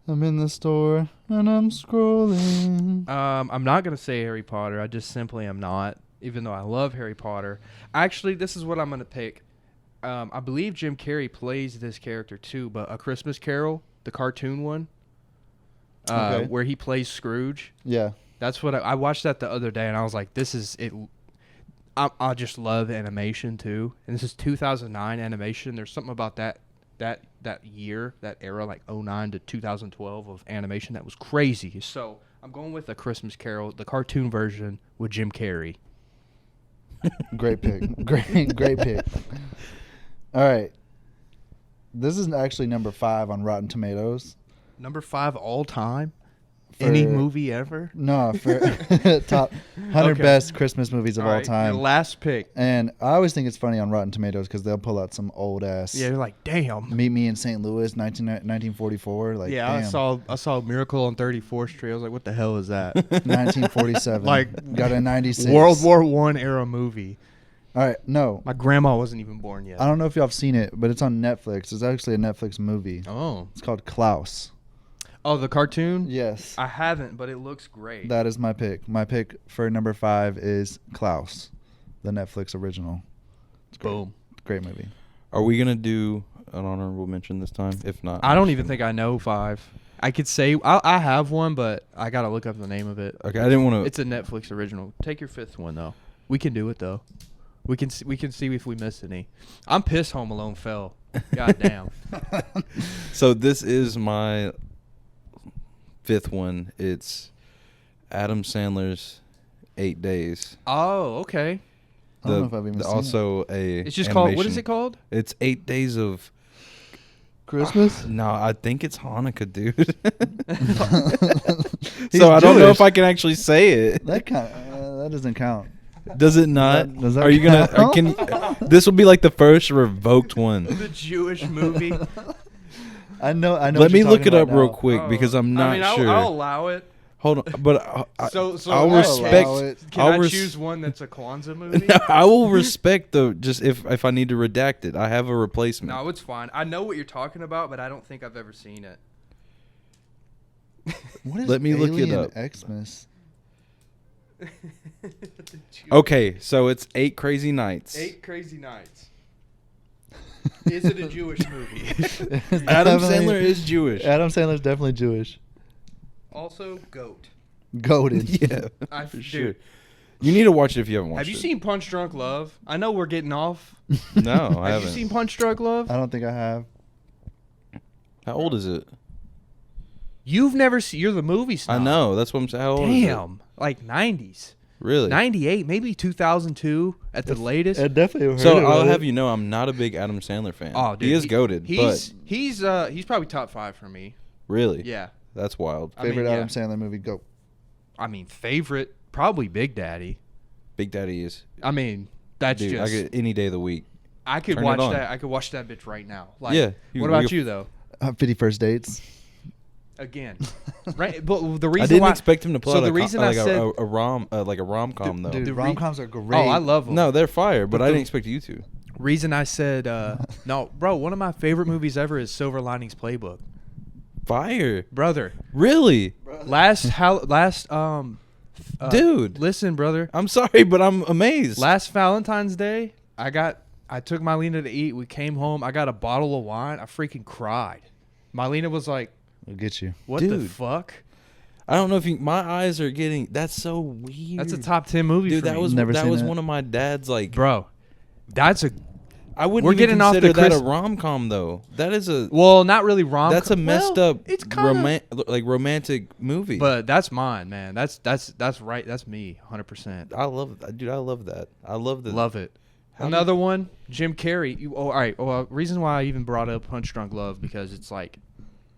I'm in the store and I'm scrolling. I'm not going to say Harry Potter. I just simply am not, even though I love Harry Potter. Actually, this is what I'm going to pick. I believe Jim Carrey plays this character too, but A Christmas Carol, the cartoon one, Okay. where he plays Scrooge. Yeah. That's what I watched that the other day, and I was like, this is it. I just love animation too, and this is 2009 animation. There's something about that year, that era, like 09 to 2012 of animation that was crazy. So I'm going with A Christmas Carol, the cartoon version with Jim Carrey. Great pick. Great pick. All right. This is actually number 5 on Rotten Tomatoes. Number 5 all time. Any For- movie ever? No, for top 100 Okay. best Christmas movies of all right, time. Your last pick. And I always think it's funny on Rotten Tomatoes because they'll pull out some old ass. Yeah, you're like, damn. Meet Me in St. Louis, 1944. Like, Yeah, damn. I saw Miracle on 34th Street. I was like, what the hell is that? 1947. Like, got a 96. World War I era movie. All right, no. My grandma wasn't even born yet. I don't know if y'all have seen it, but it's on Netflix. It's actually a Netflix movie. Oh. It's called Klaus. Oh, the cartoon? Yes. I haven't, but it looks great. That is my pick. My pick for number 5 is Klaus, the Netflix original. It's great. Boom. Great movie. Are we gonna do an honorable mention this time? If not, I don't even think I know 5. I could say I have one, but I gotta look up the name of it. Okay, I didn't want to. It's a Netflix original. Take your 5th one though. We can do it though. We can see if we missed any. I'm pissed Home Alone fell. God damn. So this is my 5th one. It's Adam Sandler's 8 Days. Oh, okay. I don't know if I've even seen also a. It's just called. What is animation. it called? It's 8 days of. Christmas? No, I think it's Hanukkah, dude. He's So I don't know Jewish. if I can actually say it. That doesn't count. Does it not? Does that Are you gonna? count? Can this will be like the first revoked one. The Jewish movie. I know. Let what me you're look talking it up about real now. quick because I'm not sure. I'll allow it. Hold on, but So I'll okay. respect. Allow it. Can I'll I res- choose one that's a Kwanzaa movie? No, I will respect the just if I need to redact it. I have a replacement. No, it's fine. I know what you're talking about, but I don't think I've ever seen it. What is Let me look it Alien up. Xmas? Okay, so it's 8 Crazy Nights. 8 Crazy Nights. Is it a Jewish movie? Adam Definitely- Sandler is Jewish. Adam Sandler's definitely Jewish. Also, goat. Goated. Yeah, for Dude, sure. You need to watch it if you haven't watched have it. you seen Punch Drunk Love? I know we're getting off. No, I Have haven't. you seen Punch Drunk Love? I don't think I have. How old is it? You've never seen. You're the movie star. I know. That's what I'm saying. How old is it? Damn, like 90s, Really? 98, maybe 2002 at the latest. I definitely heard So about I'll it. have you know, I'm not a big Adam Sandler fan. Oh, dude, he is goated, but he's probably top 5 for me. really, Yeah, that's wild. I mean, Favorite yeah. Adam Sandler movie? Go. I mean, favorite probably Big Daddy. Big Daddy is. I mean, that's Dude, just. I get any day of the week. I could turn it watch on. that. I could watch that bitch right now. Like, Yeah, What about you though? 50 First Dates. Again, right? But the reason I didn't why, expect him to pull so out the a, reason like I said, a rom com though. Dude, The rom-coms are great. oh, I love them. No, they're fire, but But I the- didn't expect you to. Reason I said no, bro. One of my favorite movies ever is Silver Linings Playbook. Fire, Brother, really, dude. Listen, brother. I'm sorry, but I'm amazed. Last Valentine's Day, I took Mylena to eat. We came home. I got a bottle of wine. I freaking cried. Mylena was like, We'll get you. "What the Dude. fuck?" I don't know if my eyes are getting. That's so weird. That's a top 10 movie Dude, for that me. was Never that seen was it. one of my dad's like. Bro. That's a I wouldn't We're even getting off the consider that Chris- a rom com though. That is a well, not really rom. that's a messed up It's kind of, romantic movie. but that's mine, man. That's right. That's me, 100%. I love dude. I love that. I love the Love it. How Another one, Jim Carrey. All right. Well, reason why I even brought up Punch Drunk Love because it's like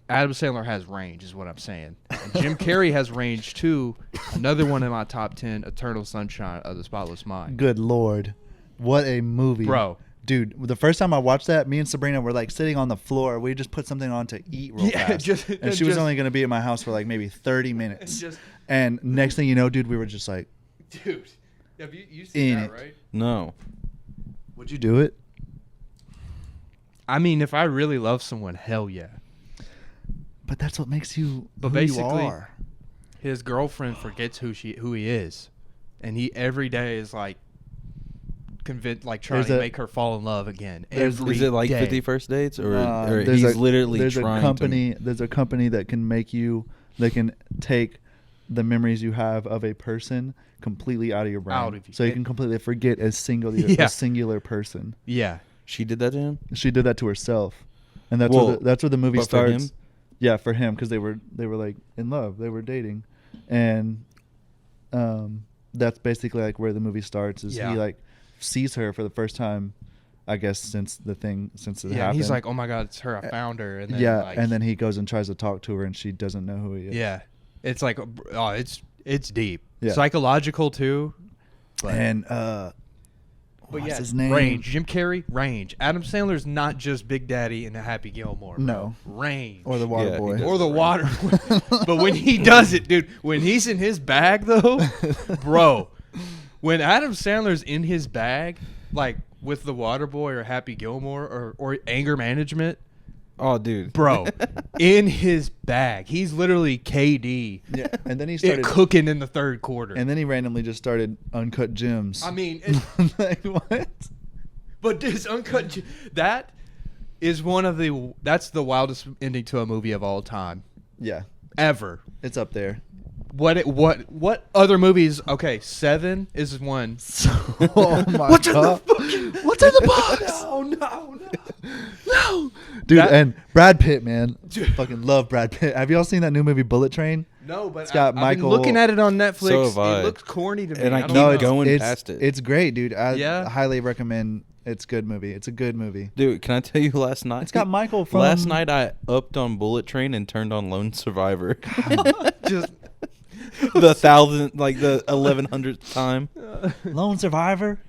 Adam Sandler has range, is what I'm saying. And Jim Carrey has range too. Another one in my top 10, Eternal Sunshine of the Spotless Mind. Good Lord. What a movie. Bro. Dude, the first time I watched that, me and Sabrina were like sitting on the floor. We just put something on to eat real Yeah, fast. just- and she was just- only going to be at my house for like maybe 30 minutes. Just, And next thing you know, dude, we were just like, dude, have you seen In that, it. right? no. would you do it? I mean, if I really love someone, hell yeah. But that's what makes you But who basically- you are. His girlfriend forgets who he is, and he every day is like convinced, like trying There's to a- make her fall in love again. there's- Every Is it like day. 50 First Dates or there's he's literally there's trying a company there's a company that can make you that can take the memories you have of a person completely out of your brain, Out of you. so you can completely forget a Yeah. singular person. Yeah, she did that to him? She did that to herself, and that's Well, where the movie but for starts. him? Yeah, for him, because they were like in love, they were dating, and that's basically like where the movie starts. Is Yeah. he like sees her for the first time, I guess since it yeah. And happened. he's like, "Oh my God, it's her! I found her." And then, yeah, like, and then he goes and tries to talk to her, and she doesn't know who he is. yeah, it's like, oh, it's deep, Yeah. psychological too. But, And but what's yeah, his name? Range. Jim Carrey, range. Adam Sandler's not just Big Daddy and Happy Gilmore. Bro. No. Range. Or the Water Yeah, he Boy. does. Or the water. But when he does it, dude, when he's in his bag, though, bro, when Adam Sandler's in his bag, like with the Water Boy or Happy Gilmore or Anger Management, Oh, dude. bro, in his bag, he's literally KD Yeah, and then he started cooking in the third quarter. and then he randomly just started Uncut Gems. I mean, like what? but this that is that's the wildest ending to a movie of all time, Yeah, ever. it's up there. What other movies? Okay, Seven is one. Oh my What's in the god! fucking? What's in the box? No, Dude, That- and Brad Pitt, man, Dude. fucking love Brad Pitt. Have y'all seen that new movie Bullet Train? no. But It's got I've been Michael- looking at it on Netflix. So have I. It looks corny to me. And I don't keep know. it's going past it. It's great, dude. I Yeah? highly recommend. It's a good movie. It's a good movie. Dude, can I tell you last night? It's got Michael from Last night I upped on Bullet Train and turned on Lone Survivor. Just the 1100th time. Lone Survivor.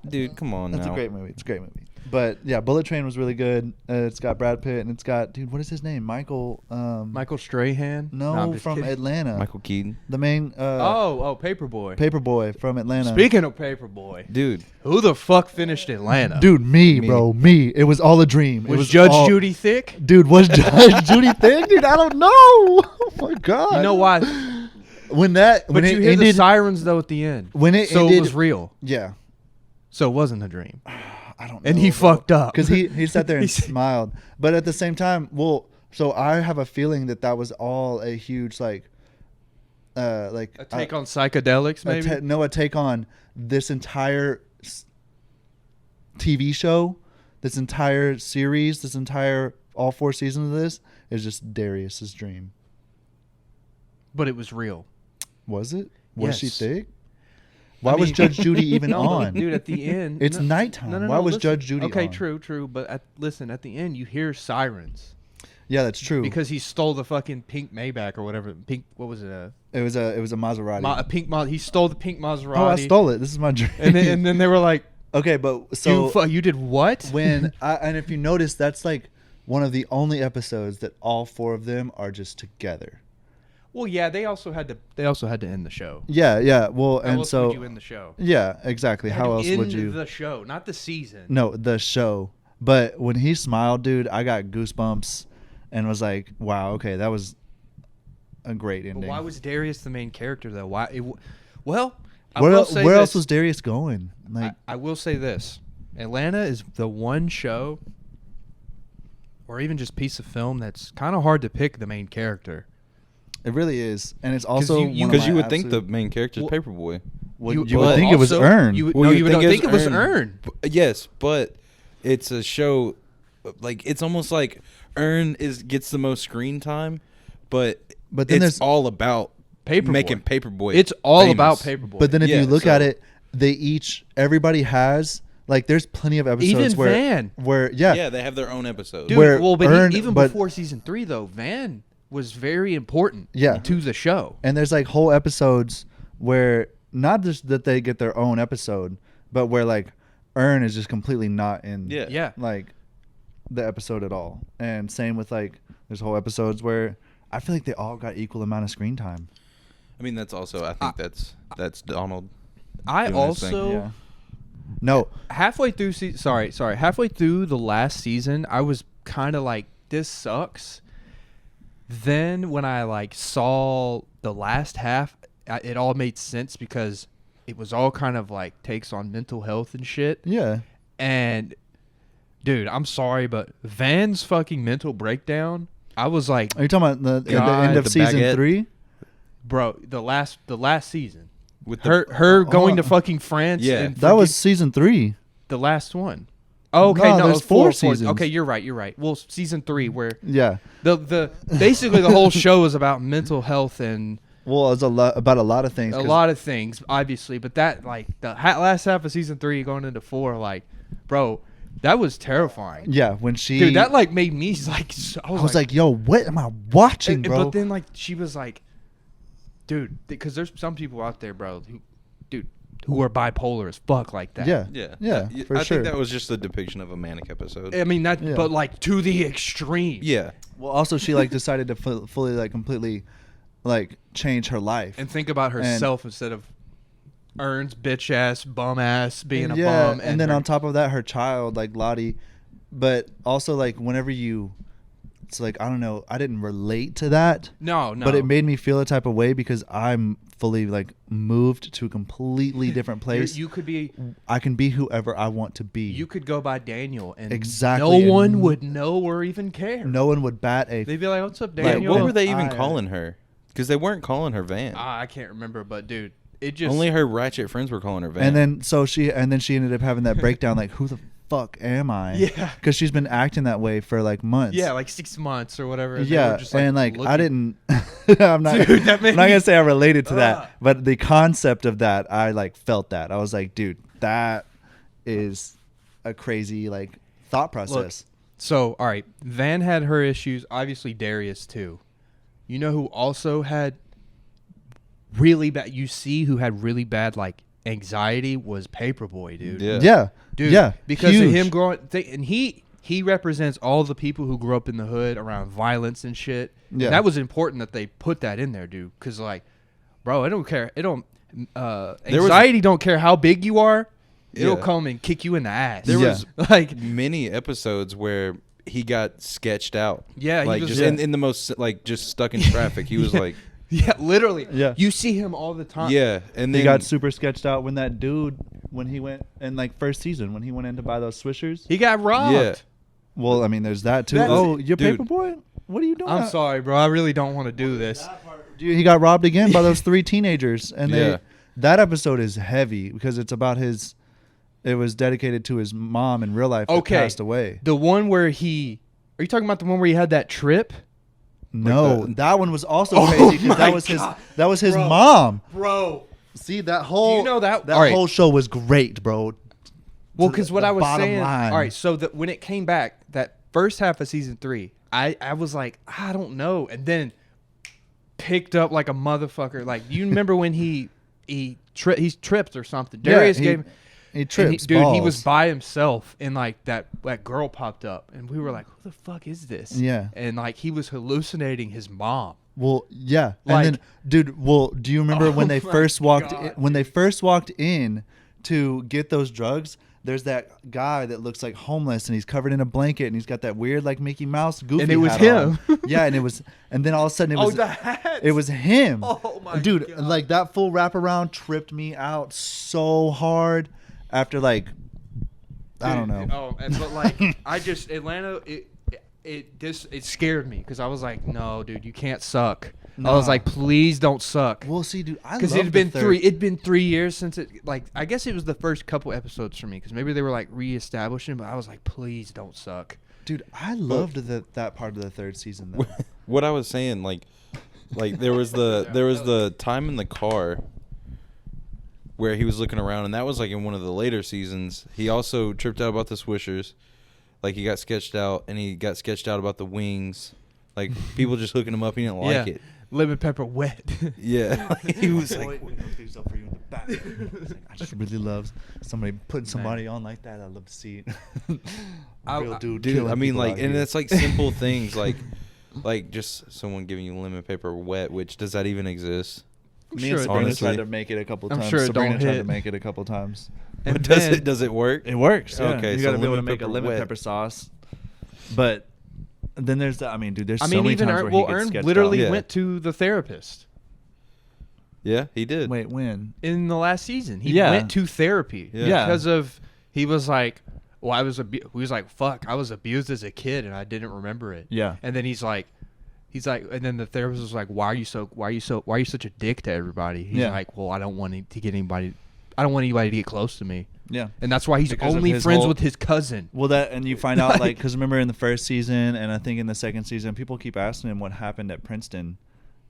Dude, come on That's now. a great movie. It's a great movie. But yeah, Bullet Train was really good. It's got Brad Pitt and it's got dude. What is his name? Michael. Michael Strahan. No, I'm just from kidding. Atlanta. Michael Keaton. The main. Paperboy. Paperboy from Atlanta. Speaking of Paperboy, Dude, who the fuck finished Atlanta? Dude, me, Me. bro, me. It was all a dream. It was was Judge all- Judy thick? Dude, was Judge Judy thick? Dude, I don't know. Oh my god. You know why? When But it you hear the ended, sirens though at the end. when it So ended, it was real. yeah. So it wasn't a dream. I don't know. And he fucked up. because he sat there He and said- smiled. But at the same time, well, so I have a feeling that was all a huge like A take on psychedelics, maybe? a take on this entire TV show, this entire series, this entire all 4 seasons of this is just Darius's dream. But it was real. Was it? Was she Yes. thick? Why I was mean- Judge Judy even No, on? dude, at the end. It's nighttime. Why was listen. Judge Judy Okay, on? true. But listen, at the end, you hear sirens. Yeah, that's true. Because he stole the fucking pink Maybach or whatever. What was it? it was a Maserati. A pink he stole the pink Maserati. Oh, I stole it. This is my dream. And then they were like, okay, but so you did what? and if you notice, that's like one of the only episodes that all 4 of them are just together. Well, yeah, they also had to end the show. Yeah. Well, How and else so would you end the show? yeah, exactly. Had How to else would end you? the show, not the season. No, the show. But when he smiled, dude, I got goosebumps, and was like, "Wow, okay, that was a great But ending." why was Darius the main character though? Well, I Where, will say where else this. was Darius going? Like, I will say this: Atlanta is the one show, or even just piece of film that's kind of hard to pick the main character. it really is, and it's also you- one of because my you would think the absolute- main character is Well, Paperboy. you would think it was also- earned. You would, Well, no, you'd you would think not it's think it was earned. earned. Yes, but it's a show. Like it's almost like Earn gets the most screen time, but But then it's there's- all about Paperboy. making Paperboy. It's all famous. about Paperboy. But then if Yeah, you look so- at it, everybody has like there's plenty of episodes Even where Van. Yeah, they have their own episode. Dude, where well, but earned- even but- before season 3, though, Van was very important. Yeah. To the show. and there's like whole episodes where not just that they get their own episode, but where like Earn is just completely not in Yeah. like the episode at all. And same with like there's whole episodes where I feel like they all got equal amount of screen time. I mean, that's also. I think that's Donald. I doing his thing. also Yeah. No, halfway through halfway through the last season, I was kind of like, this sucks. Then when I like saw the last half, it all made sense because it was all kind of like takes on mental health and shit. yeah. And dude, I'm sorry, but Van's fucking mental breakdown, I was like, Are you talking about the God, end of the season baguette? 3? bro, the last season. With Her going to on. fucking France. Yeah. and That was forget- season 3. the last one. Oh, okay, No, no, there's four four seasons. Okay, you're right. Well, season 3, where Yeah. the basically the whole show is about mental health and Well, it's about a lot of things. a 'cause- lot of things, obviously. But that like the last half of season 3 going into 4, like, bro, that was terrifying. Yeah, when she Dude, that like made me like I was like, yo, what am I watching, bro? But then like she was like, dude, because there's some people out there, bro, who are bipolar as fuck like that. yeah. Yeah, Yeah, for I sure. think that was just a depiction of a manic episode. I mean that, Yeah. but like to the extreme. Yeah, Well, also she like decided to fully like completely like change her life. And think about herself instead of Earn's bitch ass, bum ass, being a yeah, bum. and then her- on top of that, her child like Lottie, but also like whenever it's like I don't know, I didn't relate to that, no, but it made me feel a type of way because I'm fully like moved to a completely different place. You could be, I can be whoever I want to be. you could go by Daniel, and Exactly, no and one would know or even care. No one would bat a. They'd be like, "What's up, Like, Daniel?" what were they even I- calling her? Because they weren't calling her Van. I can't remember, but dude, it just Only her ratchet friends were calling her Van. And then she ended up having that breakdown like who the fuck am I? Yeah. Because she's been acting that way for like months. yeah, like 6 months or whatever. And they Yeah, were just, and like I looking- didn't. I'm not. Dude, that I'm made not me- gonna say I related to Ugh. that, but the concept of that, I like felt that. I was like, dude, that is a crazy like thought process. So, all right, Van had her issues. Obviously, Darius too. You know who also had really bad? You see who had really bad like anxiety was Paperboy, dude. Yeah. Dude. Yeah. Because Huge. of him growing, and he represents all the people who grew up in the hood around violence and shit. Yeah. And that was important that they put that in there, dude. Because like, bro, I don't care. Anxiety don't care how big you are. It'll Yeah. come and kick you in the ass. There Yeah. was like, many episodes where he got sketched out. Yeah, he like was- just Yeah. in the most like just stuck in traffic. He was Yeah. like, yeah, literally. Yeah. You see him all the time. yeah, and He then got super sketched out when that dude, when he went in like first season, when he went in to buy those Swishers. He got robbed. Yeah. Well, I mean, there's that too. That- Oh, you're Dude. Paperboy? What are you doing? I'm sorry, bro. I really don't want to do this. Dude, he got robbed again by those 3 teenagers, and Yeah. that episode is heavy because it's about his. It was dedicated to his mom in real life that Okay. passed away. The one where are you talking about the one where he had that trip? No, the- that one was also Oh crazy because my that was God. that was his Bro. mom. Bro. See that whole You know that- that all right. whole show was great, bro. Well, To because the- what the I was bottom saying. line. All right, so when it came back, that first half of season 3, I was like, I don't know, and then picked up like a motherfucker. Like, you remember when he tripped or something? Darius gave. He And trips. dude, he was balls. by himself, and like that girl popped up, and we were like, "Who the fuck is this?" Yeah. and like he was hallucinating his mom. Well, yeah, Like- and then, dude. Well, do you remember when Oh they my first walked God, when they first walked in to get those drugs? There's that guy that looks like homeless, and he's covered in a blanket, and he's got that weird like Mickey Mouse goofy. And it was hat him. on. Yeah, and then all of a sudden it was hat! it was him. Oh my dude, God. like that full wraparound tripped me out so hard. After like, I don't know. Oh, but like I just Atlanta. It scared me because I was like, no, dude, you can't suck. I was Nah. like, please don't suck. We'll see, dude. I Because love it'd been the third. it'd been 3 years since it. Like, I guess it was the first couple episodes for me because maybe they were like reestablishing, but I was like, please don't suck. Dude, I loved that part of the third season though. what I was saying, like there was the time in the car where he was looking around, and that was like in one of the later seasons. He also tripped out about the Swishers, like he got sketched out, and he got sketched out about the wings, like people just hooking him up. He didn't like it. Lemon pepper wet. Yeah, he was like, I just really love somebody putting somebody on like that. I love to see it. Real dude, dude. killing I mean, people like, out and here. it's like simple things, like just someone giving you lemon pepper wet. Which does that even exist? Me sure and it Sabrina does. tried to make it a couple I'm times. sure it Sabrina don't tried hit. to make it a couple times. And Does then- it? Does it work? It works. Yeah. Okay, you so got to be able to lemon make a pepper lemon wet. pepper sauce. But then there's the. I mean, dude, there's I so mean, many even times Ern, where he well, gets Ern sketched literally out. Yeah. went to the therapist Yeah, he did. Wait, when? in the last season. He Yeah. went to therapy Yeah. because of he was like, well, he was like, fuck, I was abused as a kid and I didn't remember it. Yeah. And then he's like, and then the therapist was like, why are you such a dick to everybody? He's Yeah. like, well, I don't want anybody to get close to me. Yeah. And that's why he's Because of only his friends whole- with his cousin. Well, that and you find out like because remember in the first season and I think in the second season people keep asking him what happened at Princeton.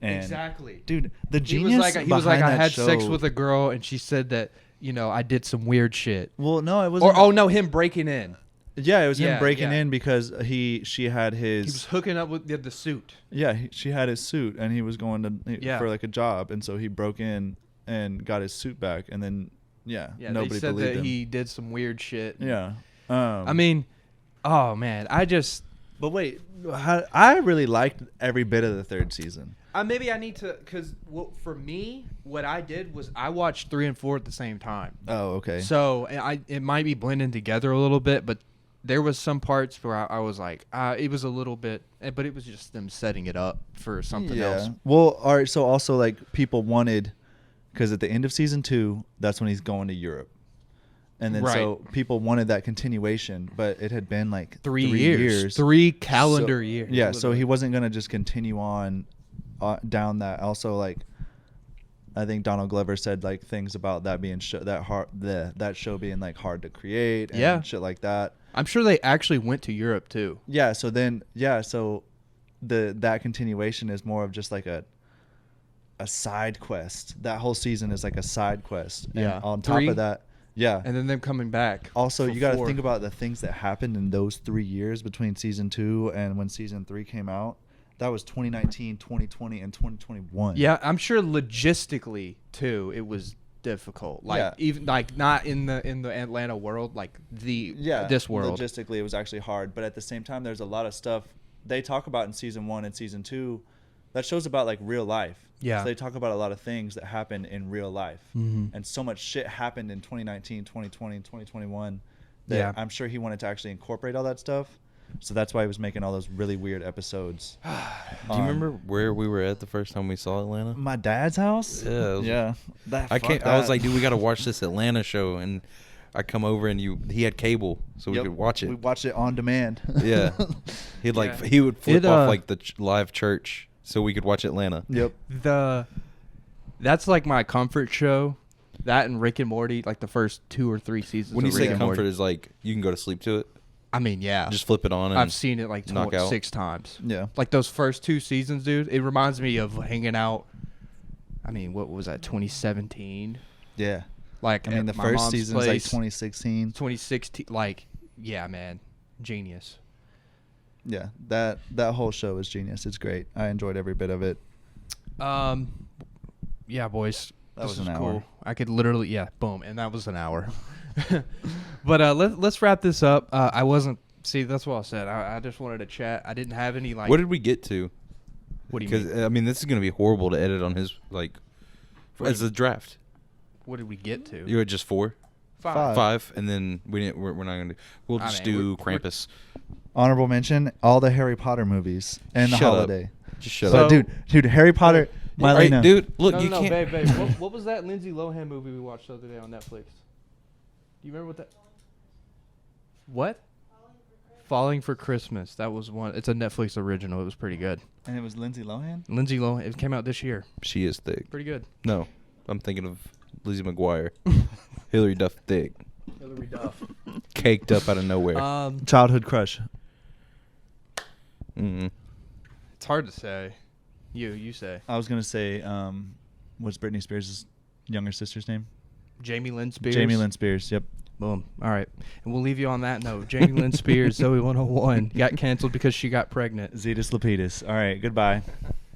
And Exactly. dude, the He genius was like, I that had sex show- with a girl and she said that, I did some weird shit. Well, no, it wasn't. Or, oh no, him breaking in. yeah, it was Yeah, him breaking yeah. in because she had his. He was hooking up with the suit. Yeah, she had his suit, and he was going to Yeah. for like a job, and so he broke in and got his suit back, and then Yeah, nobody they said believed that him. he did some weird shit. Yeah, I mean, oh man, but wait, I really liked every bit of the third season. maybe I need to, because for me, what I did was I watched 3 and 4 at the same time. Oh, okay. So it might be blending together a little bit, but there was some parts where I was like, it was a little bit, but it was just them setting it up for something else. Well, all right. So also like people wanted, because at the end of season 2, that's when he's going to Europe, and then so people wanted that continuation, but it had been like 3 years. 3 calendar years. Yeah, so he wasn't gonna just continue on down that. Also, like I think Donald Glover said like things about that being that show being like hard to create and shit like that. I'm sure they actually went to Europe too. Yeah, so that continuation is more of just like a side quest. That whole season is like a side quest. And Yeah. on top 3? of that, yeah. And then them coming back. Also, for you got to 4. think about the things that happened in those 3 years between season 2 and when season 3 came out. That was 2019, 2020, and 2021. Yeah, I'm sure logistically too, it was difficult. Like Yeah. even like not in the Atlanta world, like this world. Logistically, it was actually hard, but at the same time, there's a lot of stuff they talk about in season 1 and season 2 that shows about like real life. Yeah. So they talk about a lot of things that happen in real life, Mhm. and so much shit happened in 2019, 2020, 2021 that Yeah. I'm sure he wanted to actually incorporate all that stuff. So that's why he was making all those really weird episodes. Do you remember where we were at the first time we saw Atlanta? My dad's house? Yeah, it was- Yeah. I can't. I was like, dude, we got to watch this Atlanta show, and I come over and he had cable, so we Yep. could watch it. We watched it on demand. Yeah, he'd like Yeah. he would flip It, off like the live church, so we could watch Atlanta. Yep. That's like my comfort show. That and Rick and Morty, like the first 2 or 3 seasons. When you of say Rick and comfort, Morty. is like you can go to sleep to it. I mean, yeah, Just flip it on. And I've seen it like knock out. 6 times. Yeah. Like those first 2 seasons, dude. It reminds me of hanging out. I mean, what was that? 2017. Yeah. Like I mean, the at my first mom's season's like place, 2016. 2016. Like, yeah, man, genius. Yeah, that whole show is genius. It's great. I enjoyed every bit of it. Yeah, boys. That this was is an cool. hour. I could literally, yeah, boom, and that was an hour. But let's wrap this up. I wasn't. See, that's what I said. I just wanted to chat. I didn't have any like. What did we get to? What do you Because mean? I mean, this is gonna be horrible to edit on his What as do a draft. What did we get to? You had just 4, Five. 5, and then we're not gonna. We'll I just mean, do we're- Krampus. Honorable mention: all the Harry Potter movies and the Shut up. holiday. Just shut So, up. dude, Harry Potter. All right, Mylena. dude. Look, no, you no, can't. babe. What was that Lindsay Lohan movie we watched the other day on Netflix? Do you remember what that? What? Falling for Christmas. That was one. It's a Netflix original. It was pretty good. And it was Lindsay Lohan. Lindsay Lohan. It came out this year. She is thick. Pretty good. No, I'm thinking of Lizzie McGuire. Hillary Duff thick, Hillary Duff. caked up out of nowhere. Childhood crush. It's hard to say. You say. I was gonna say, what's Britney Spears' younger sister's name? Jamie Lynn Spears. Jamie Lynn Spears. Yep. Boom. All right. And we'll leave you on that note. Jamie Lynn Spears, Zoe 101, got canceled because she got pregnant. Zetus Lapidus. All right. Goodbye.